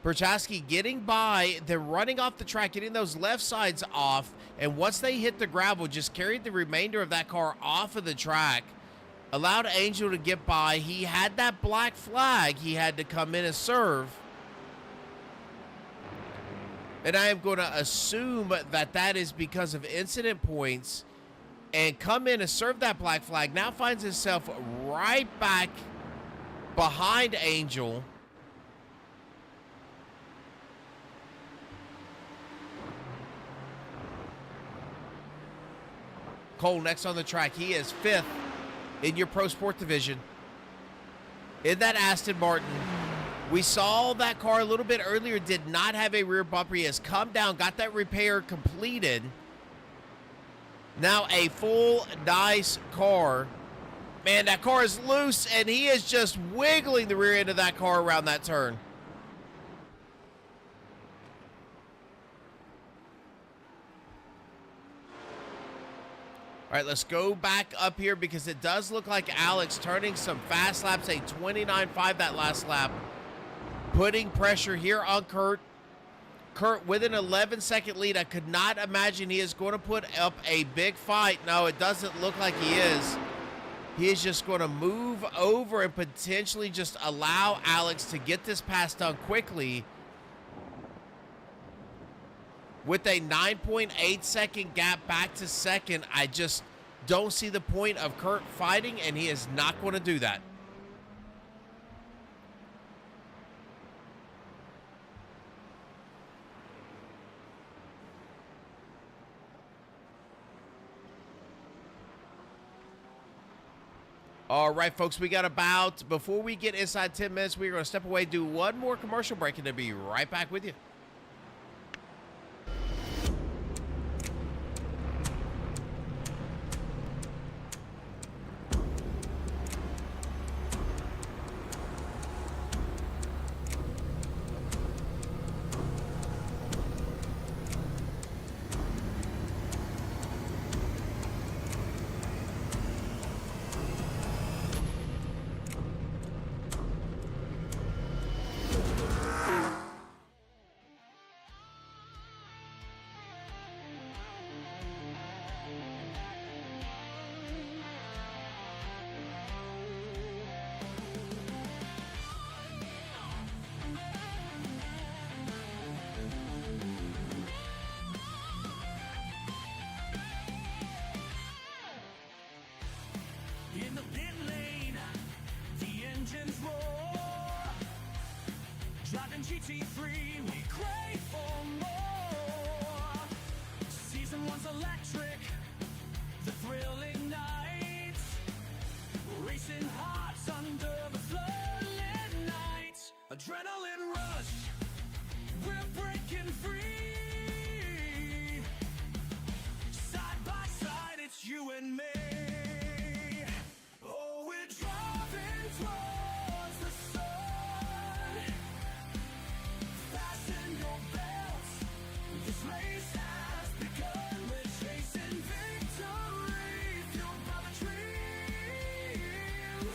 Perchowski getting by, they're running off the track, getting those left sides off, and once they hit the gravel, just carried the remainder of that car off of the track. Allowed Angel to get by. He had that black flag. He had to come in and serve. And I am going to assume that that is because of incident points. And come in and serve that black flag. Now finds himself right back behind Angel. Cole next on the track. He is 5th in your Pro Sport division. In that Aston Martin. We saw that car a little bit earlier. Did not have a rear bumper. He has come down, got that repair completed. Now a full, nice car Man, that car is loose, and he is just wiggling the rear end of that car around that turn. All right, let's go back up here because it does look like Alex turning some fast laps, a 29.5 that last lap, putting pressure here on Kurt. Kurt with an 11-second lead. I could not imagine he is going to put up a big fight. No, it doesn't look like he is. He is just going to move over and potentially just allow Alex to get this pass done quickly. With a 9.8 second gap back to second, I just don't see the point of Kurt fighting, and he is not going to do that. All right, folks, we got about, before we get inside 10 minutes, we're going to step away, do one more commercial break, and then be right back with you. In the pit lane, the engines roar. Driving GT3, we crave for more. Season 1's electric, the thrill ignites. Racing hearts under the floodlit nights. Adrenaline rush, we're breaking free. Side by side, it's you and me. Oh, we're driving towards the sun. Fasten your belts, this race has begun. We're chasing victory, fueled by the dream.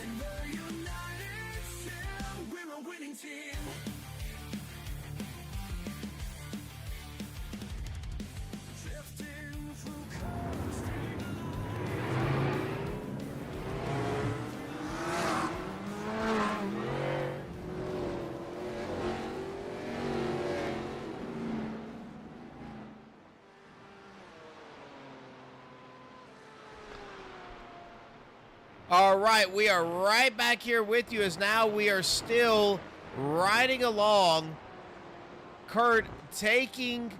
And we're united still, we're a winning team. Drifting through constant. All right, we are right back here with you as now we are still riding along. Kurt taking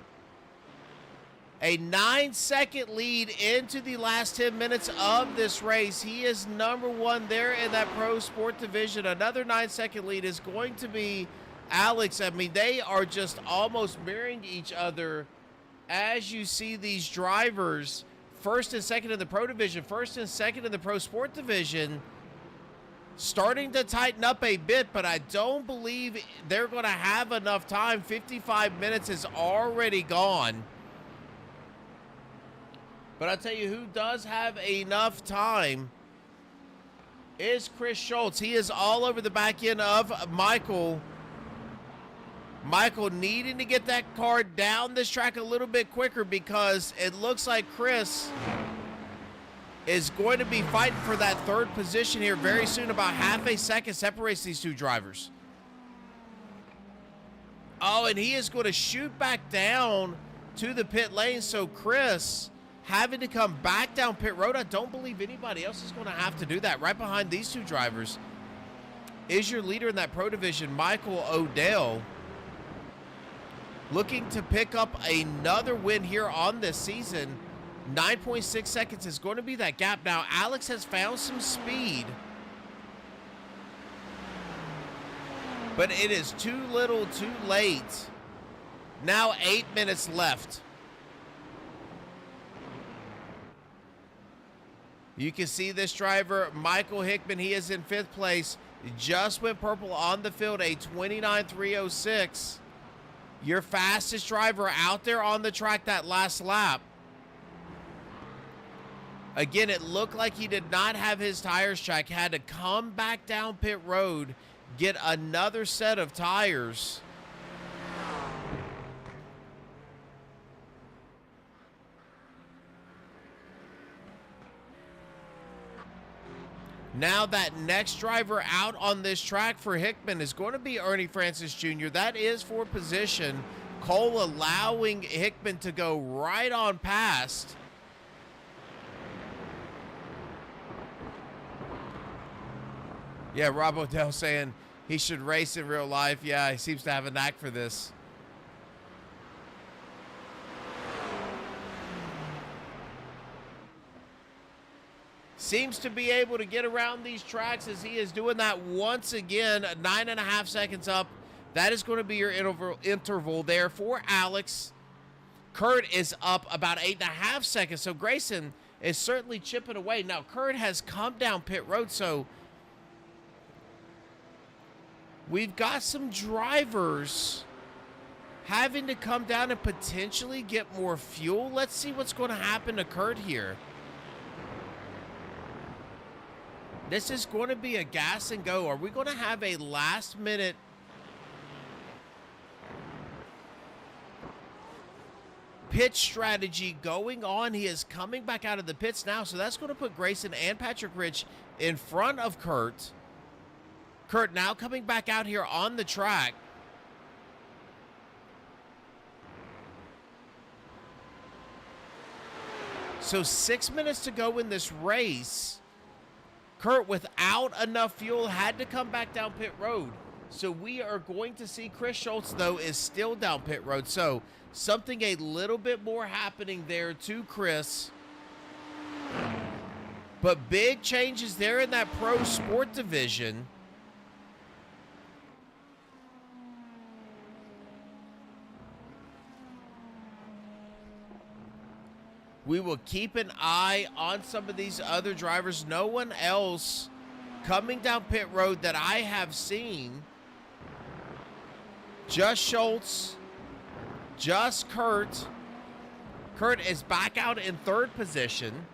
a 9-second lead into the last 10 minutes of this race. He is number one there in that pro sport division. Another 9-second lead is going to be Alex. I mean, they are just almost mirroring each other as you see these drivers. First and second in the pro division, first and second in the pro sport division, starting to tighten up a bit, but I don't believe they're going to have enough time. 55 minutes is already gone. But I'll tell you who does have enough time is Chris Schultz. He is all over the back end of Michael. Michael needing to get that car down this track a little bit quicker because it looks like Chris is going to be fighting for that third position here very soon. About half a second separates these two drivers. Oh, and he is going to shoot back down to the pit lane. So Chris having to come back down pit road. I don't believe anybody else is going to have to do that. Right behind these two drivers is your leader in that pro division, Michael Odell. Looking to pick up another win here on this season. 9.6 seconds is going to be that gap. Now, Alex has found some speed, but it is too little too late. Now 8 minutes left. You can see this driver, Michael Hickman, he is in 5th place. Just went purple on the field, a 29.306. Your fastest driver out there on the track that last lap. Again, it looked like he did not have his tires checked. Had to come back down pit road, get another set of tires. Now that next driver out on this track for Hickman is going to be Ernie Francis Jr. That is for position. Cole allowing Hickman to go right on past. Yeah, Rob Odell saying he should race in real life. Yeah, he seems to have a knack for this. Seems to be able to get around these tracks as he is doing that once again. 9.5 seconds up. That is going to be your interval there for Alex. Kurt is up about 8.5 seconds. So Grayson is certainly chipping away. Now, Kurt has come down pit road, so we've got some drivers having to come down and potentially get more fuel. Let's see what's going to happen to Kurt here. This is going to be a gas and go. Are we going to have a last minute pit strategy going on? He is coming back out of the pits now, so that's going to put Grayson and Patrick Rich in front of Kurt. Kurt now coming back out here on the track. So 6 minutes to go in this race. Kurt, without enough fuel, had to come back down pit road. So we are going to see Chris Schultz, though, is still down pit road. So something a little bit more happening there to Chris. But big changes there in that pro sport division. We will keep an eye on some of these other drivers. No one else coming down pit road that I have seen. Just Schultz. Just Kurt. Kurt is back out in 3rd position.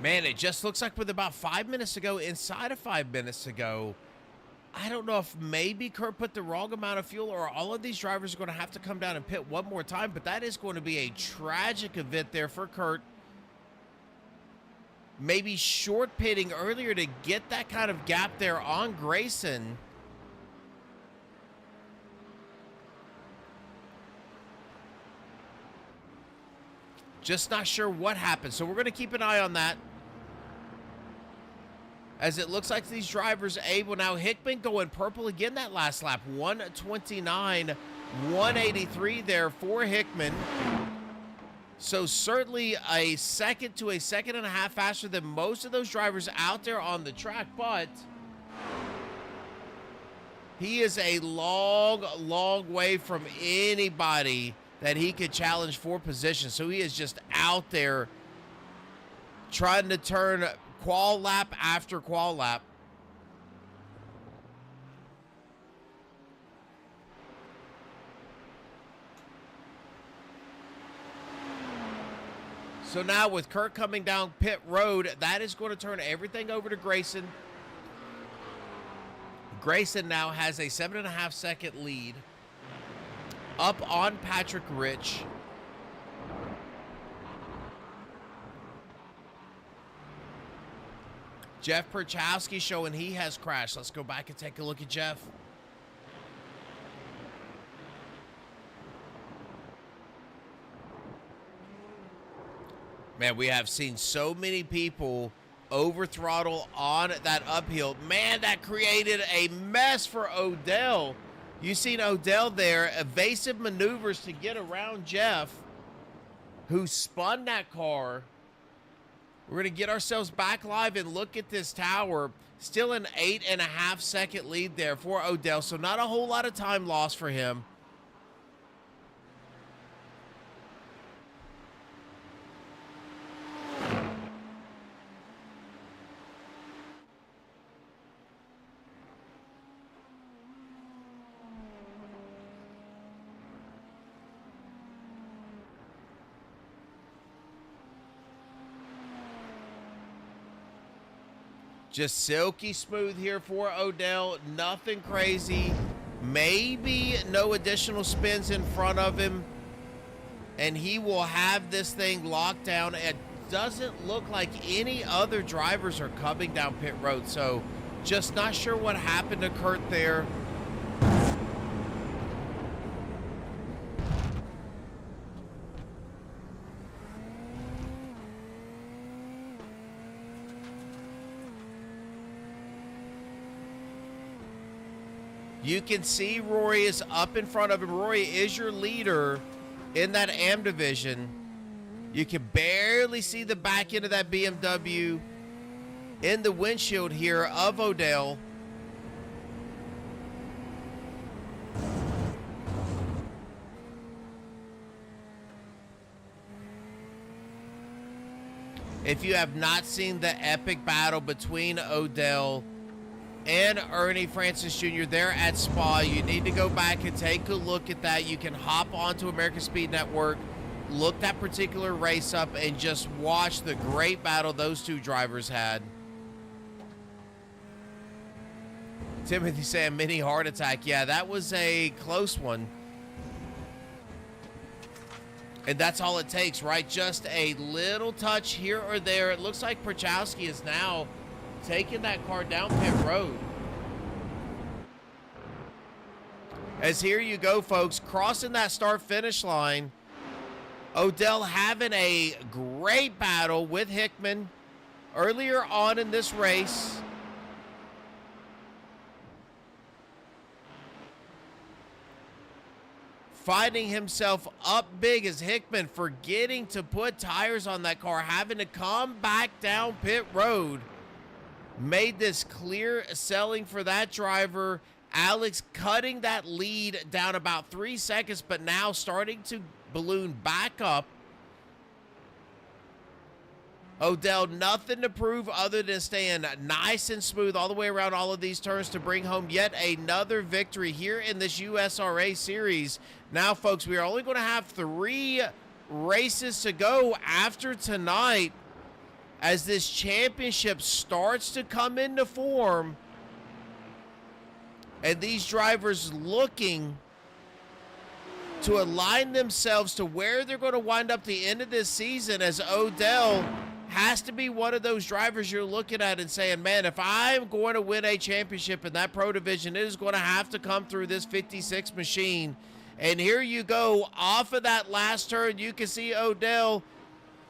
Man, it just looks like with about 5 minutes to go, inside of 5 minutes to go, I don't know if maybe Kurt put the wrong amount of fuel or all of these drivers are going to have to come down and pit one more time, but that is going to be a tragic event there for Kurt. Maybe short pitting earlier to get that kind of gap there on Grayson. Just not sure what happened, so we're going to keep an eye on that. As it looks like these drivers able now. Hickman going purple again that last lap. 129, 183 there for Hickman. So certainly a second to a second and a half faster than most of those drivers out there on the track. But he is a long, long way from anybody that he could challenge for position. So he is just out there trying to turn qual lap after qual lap. So now with Kurt coming down pit road, that is going to turn everything over to Grayson. Grayson now has a 7.5 second lead up on Patrick Rich. Jeff Perchowski showing he has crashed. Let's go back and take a look at Jeff. Man, we have seen so many people over throttle on that uphill. Man, that created a mess for Odell. You seen Odell there, evasive maneuvers to get around Jeff, who spun that car. We're going to get ourselves back live and look at this tower. Still an 8.5 second lead there for Odell, so not a whole lot of time lost for him. Just silky smooth here for Odell. Nothing crazy. Maybe no additional spins in front of him. And he will have this thing locked down. It doesn't look like any other drivers are coming down pit road. So just not sure what happened to Kurt there. You can see Rory is up in front of him. Rory is your leader in that AM division. You can barely see the back end of that BMW in the windshield here of Odell. If you have not seen the epic battle between Odell and Ernie Francis Jr. there at Spa, you need to go back and take a look at that. You can hop onto American Speed Network, look that particular race up, and just watch the great battle those two drivers had. Timothy saying mini heart attack. Yeah, that was a close one. And that's all it takes, right? Just a little touch here or there. It looks like Prochowski is now taking that car down pit road. As here you go, folks, crossing that start-finish line. Odell having a great battle with Hickman earlier on in this race. Finding himself up big as Hickman forgetting to put tires on that car, having to come back down pit road. Made this clear selling for that driver. Alex cutting that lead down about 3 seconds, but now starting to balloon back up. Odell, nothing to prove other than staying nice and smooth all the way around all of these turns to bring home yet another victory here in this USRA series. Now, folks, we are only going to have 3 races to go after tonight as this championship starts to come into form. And these drivers looking to align themselves to where they're going to wind up the end of this season, as Odell has to be one of those drivers you're looking at and saying, man, if I'm going to win a championship in that pro division, it is going to have to come through this 56 machine. And here you go, off of that last turn, you can see Odell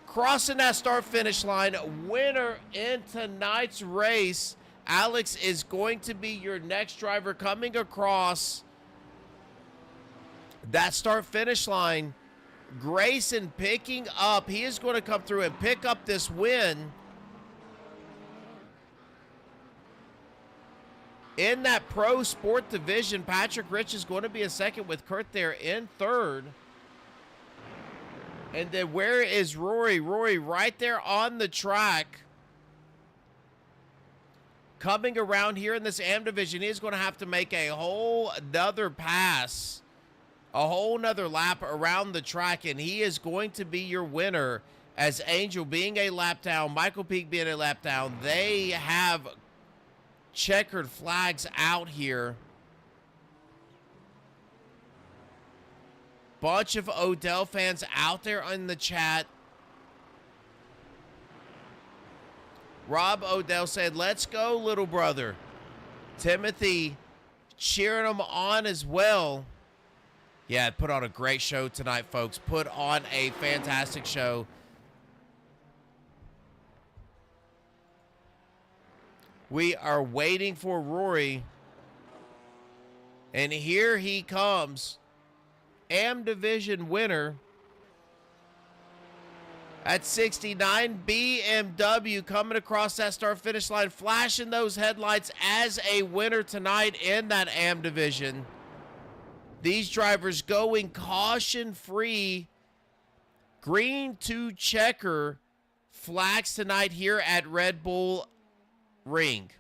crossing that start-finish line. Winner in tonight's race. Alex is going to be your next driver coming across that start-finish line. Grayson picking up. He is going to come through and pick up this win in that pro sport division. Patrick Rich is going to be a second with Kurt there in third. And then where is Rory? Rory right there on the track. Coming around here in this AM division, he's going to have to make a whole nother pass, a whole nother lap around the track, and he is going to be your winner, as Angel being a lap down, Michael Peak being a lap down. They have checkered flags out here. Bunch of Odell fans out there in the chat. Rob Odell said, let's go, little brother. Timothy cheering him on as well. Yeah, put on a great show tonight, folks. Put on a fantastic show. We are waiting for Rory And here he comes. AM Division winner at 69, BMW coming across that start-finish line, flashing those headlights as a winner tonight in that AM Division. These drivers going caution-free, green to checker flags tonight here at Red Bull Ring.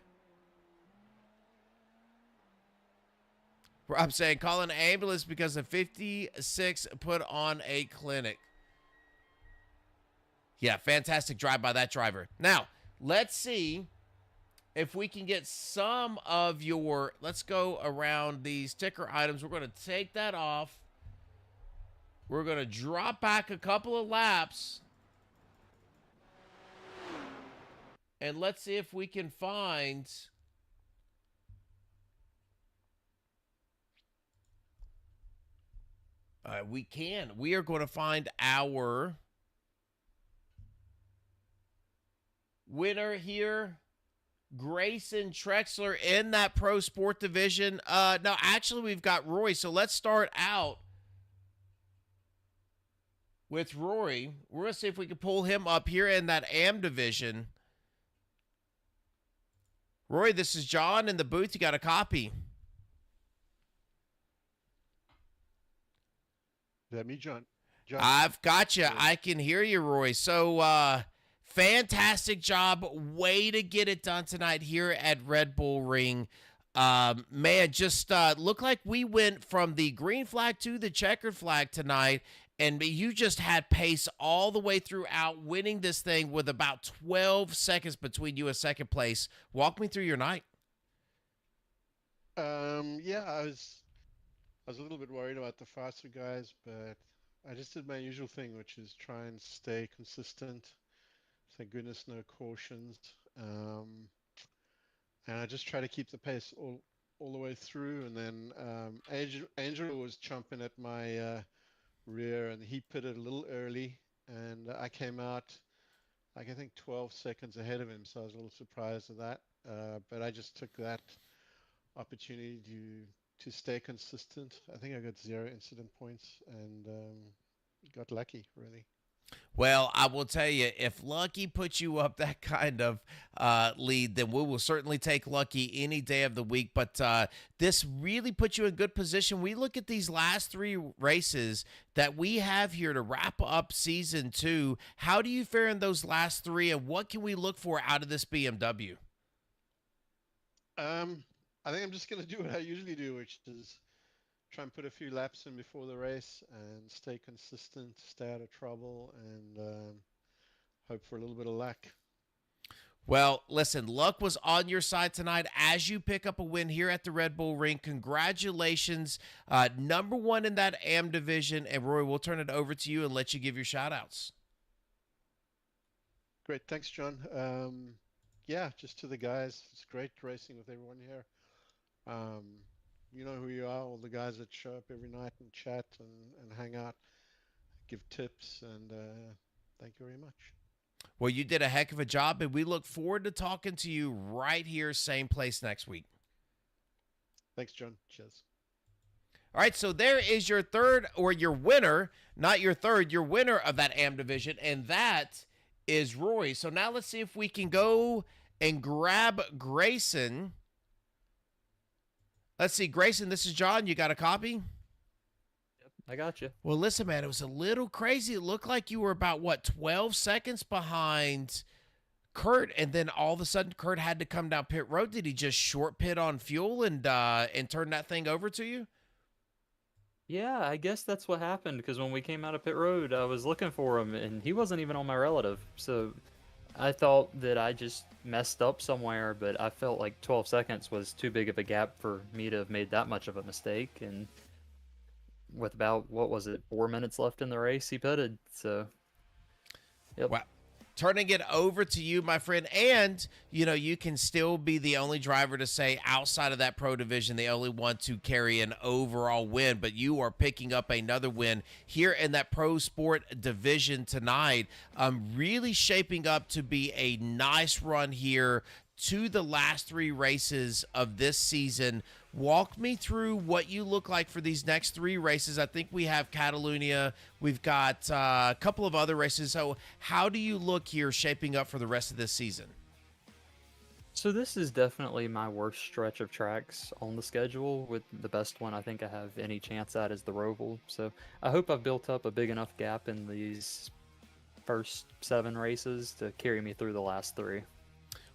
I'm saying call an ambulance because the 56 put on a clinic. Yeah, fantastic drive by that driver. Now, let's see if we can get some of your... Let's go around these sticker items. We're going to take that off. We're going to drop back a couple of laps. And let's see if we can find... we can. We are going to find our... winner here, Grayson Trexler in that Pro Sport division. No, actually, we've got Roy. So let's start out with Roy. We're going to see if we can pull him up here in that AM division. Roy, this is John in the booth. You got a copy. Is that me, John? I've got you. I can hear you, Roy. So, fantastic job. Way to get it done tonight here at Red Bull Ring. Man, just looked like we went from the green flag to the checkered flag tonight, and you just had pace all the way throughout, winning this thing with about 12 seconds between you and second place. Walk me through your night. Yeah, I was a little bit worried about the faster guys, but I just did my usual thing, which is try and stay consistent. Thank goodness, no cautions. And I just try to keep the pace all the way through. And then Angel was chomping at my rear, and he pitted a little early, and I came out, like, I think 12 seconds ahead of him, so I was a little surprised at that. But I just took that opportunity to stay consistent. I think I got 0 incident points and got lucky, really. Well, I will tell you, if Lucky puts you up that kind of lead, then we will certainly take Lucky any day of the week. But this really puts you in good position. We look at these last 3 races that we have here to wrap up season 2. How do you fare in those last 3, and what can we look for out of this BMW? I think I'm just going to do what I usually do, which is try and put a few laps in before the race and stay consistent, stay out of trouble, and hope for a little bit of luck. Well, listen, luck was on your side tonight as you pick up a win here at the Red Bull Ring. Congratulations. Number 1 in that AM division. And Roy, we'll turn it over to you and let you give your shout-outs. Great. Thanks, John. Yeah, just to the guys. It's great racing with everyone here. You know who you are, all the guys that show up every night and chat and hang out, give tips, and thank you very much. Well, you did a heck of a job, and we look forward to talking to you right here, same place next week. Thanks, John. Cheers. All right, so there is your third, or your winner, not your third, your winner of that AM division, and that is Roy. So now let's see if we can go and grab Grayson. Let's see, Grayson, this is John. You got a copy? Yep, I got you. Well, listen, man, it was a little crazy. It looked like you were about, 12 seconds behind Kurt, and then all of a sudden Kurt had to come down pit road. Did he just short pit on fuel and turn that thing over to you? Yeah, I guess that's what happened, because when we came out of pit road, I was looking for him, and he wasn't even on my relative. So I thought that I just messed up somewhere, but I felt like 12 seconds was too big of a gap for me to have made that much of a mistake. And with about, 4 minutes left in the race, he pitted. So, yep. Wow. Turning it over to you, my friend. And, you can still be the only driver to say outside of that pro division, the only one to carry an overall win. But you are picking up another win here in that pro sport division tonight. Really shaping up to be a nice run here to the last 3 races of this season Walk me through what you look like for these next 3 races. I think we have Catalunya. We've got a couple of other races. So how do you look here shaping up for the rest of this season? So this is definitely my worst stretch of tracks on the schedule, with the best one I think I have any chance at is the Roval. So I hope I've built up a big enough gap in these first 7 races to carry me through the last 3.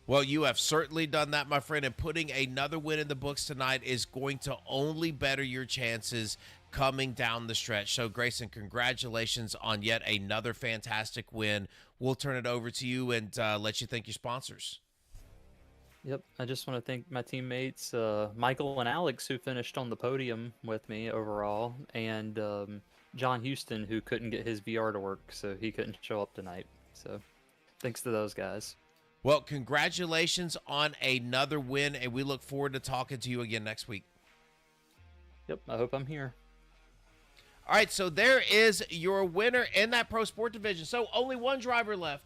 Well, you have certainly done that, my friend, and putting another win in the books tonight is going to only better your chances coming down the stretch. So, Grayson, congratulations on yet another fantastic win. We'll turn it over to you and let you thank your sponsors. Yep, I just want to thank my teammates, Michael and Alex, who finished on the podium with me overall, and John Houston, who couldn't get his VR to work, so he couldn't show up tonight. So, thanks to those guys. Well, congratulations on another win, and we look forward to talking to you again next week. Yep, I hope I'm here. All right, so there is your winner in that Pro Sport division. So only one driver left.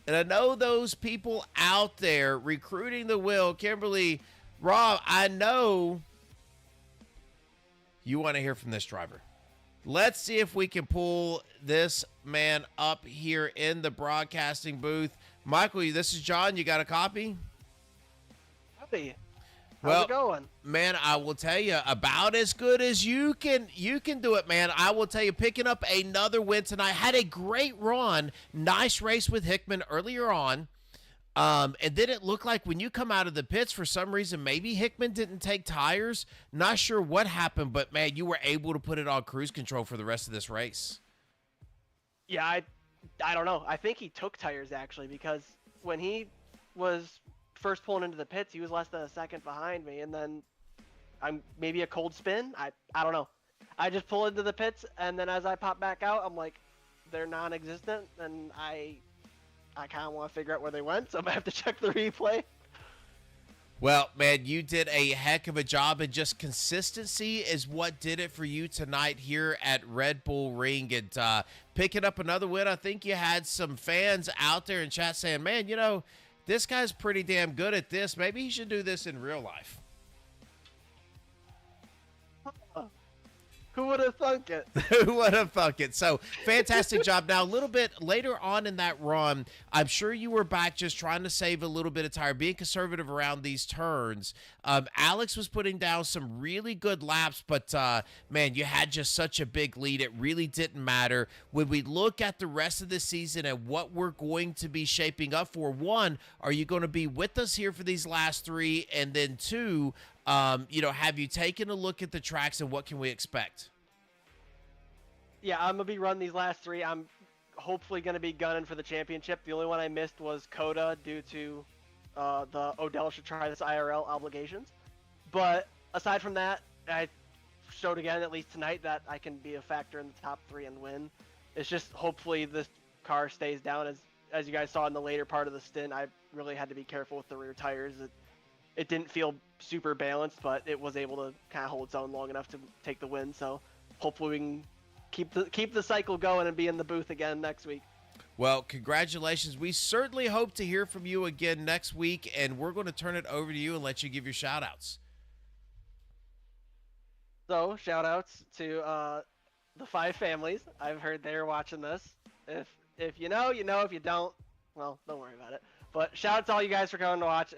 And I know those people out there recruiting the wheel. Kimberly, Rob, I know you want to hear from this driver. Let's see if we can pull this man up here in the broadcasting booth. Michael, this is John. You got a copy? Howdy. How's it going? Man, I will tell you, about as good as you can do it, man. I will tell you, picking up another win tonight. Had a great run. Nice race with Hickman earlier on. And then it looked like when you come out of the pits, for some reason, maybe Hickman didn't take tires. Not sure what happened, but, man, you were able to put it on cruise control for the rest of this race. Yeah, I don't know. I think he took tires, actually, because when he was first pulling into the pits, he was less than a second behind me, and then I'm maybe a cold spin. I don't know. I just pull into the pits, and then as I pop back out, I'm like, they're non-existent, and I kind of want to figure out where they went, so I'm gonna have to check the replay. Well, man, you did a heck of a job, and just consistency is what did it for you tonight here at Red Bull Ring. And picking up another win, I think you had some fans out there in chat saying, man, you know, this guy's pretty damn good at this. Maybe he should do this in real life. Who would have thunk it? Who would have thunk it? So, fantastic job. Now, a little bit later on in that run, I'm sure you were back just trying to save a little bit of tire, being conservative around these turns. Alex was putting down some really good laps, but, man, you had just such a big lead. It really didn't matter. When we look at the rest of the season and what we're going to be shaping up for, one, are you going to be with us here for these last 3? And then 2, you know, have you taken a look at the tracks and what can we expect? Yeah, I'm gonna be running these last 3. I'm hopefully gonna be gunning for the championship. The only one I missed was Coda due to the Odell should try this IRL obligations. But aside from that, I showed again, at least tonight, that I can be a factor in the top 3 and win. It's just hopefully this car stays down. As you guys saw in the later part of the stint, I really had to be careful with the rear tires. It didn't feel super balanced, but it was able to kind of hold its own long enough to take the win. So hopefully we can keep the cycle going and be in the booth again next week. Well, congratulations. We certainly hope to hear from you again next week, and we're going to turn it over to you and let you give your shout-outs. So, shout-outs to the 5 families. I've heard they're watching this. If you know, you know. If you don't, well, don't worry about it. But shout out to all you guys for coming to watch.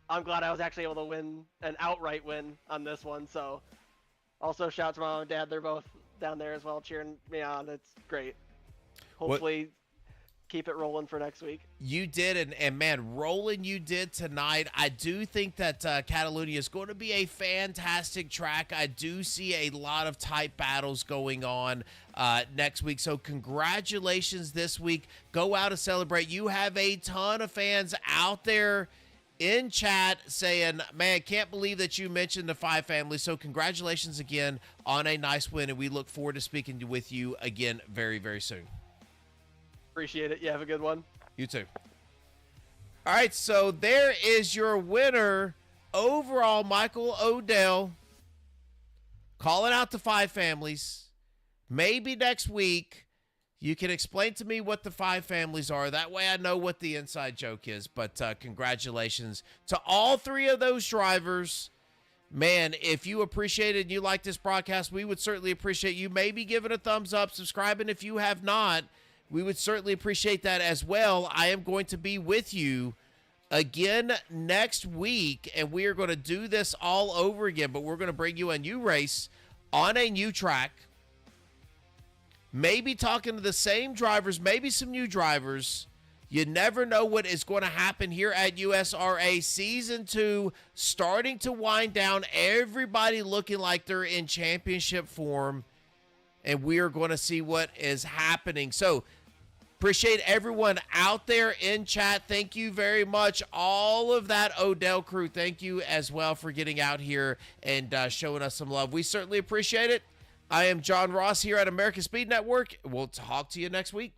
I'm glad I was actually able to win an outright win on this one. So, also shout out to my mom and dad. They're both down there as well, cheering me on. It's great. Hopefully, keep it rolling for next week. You did, and man, rolling you did tonight. I do think that Catalunya is going to be a fantastic track. I do see a lot of tight battles going on next week. So congratulations this week. Go out and celebrate. You have a ton of fans out there in chat saying, man, can't believe that you mentioned the 5 families. So congratulations again on a nice win, and we look forward to speaking with you again very, very soon. Appreciate it. You have a good one. You too. All right, so there is your winner overall, Michael Odell. Calling out the 5 families. Maybe next week you can explain to me what the 5 families are. That way I know what the inside joke is. But congratulations to all 3 of those drivers. man, if you appreciate it and you like this broadcast, we would certainly appreciate you maybe giving a thumbs up, subscribing if you have not. We would certainly appreciate that as well. I am going to be with you again next week, and we are going to do this all over again, but we're going to bring you a new race on a new track. Maybe talking to the same drivers, maybe some new drivers. You never know what is going to happen here at USRA. Season 2 starting to wind down. Everybody looking like they're in championship form. And we are going to see what is happening. So, appreciate everyone out there in chat. Thank you very much. All of that Odell crew, thank you as well for getting out here and showing us some love. We certainly appreciate it. I am John Ross here at American Speed Network. We'll talk to you next week.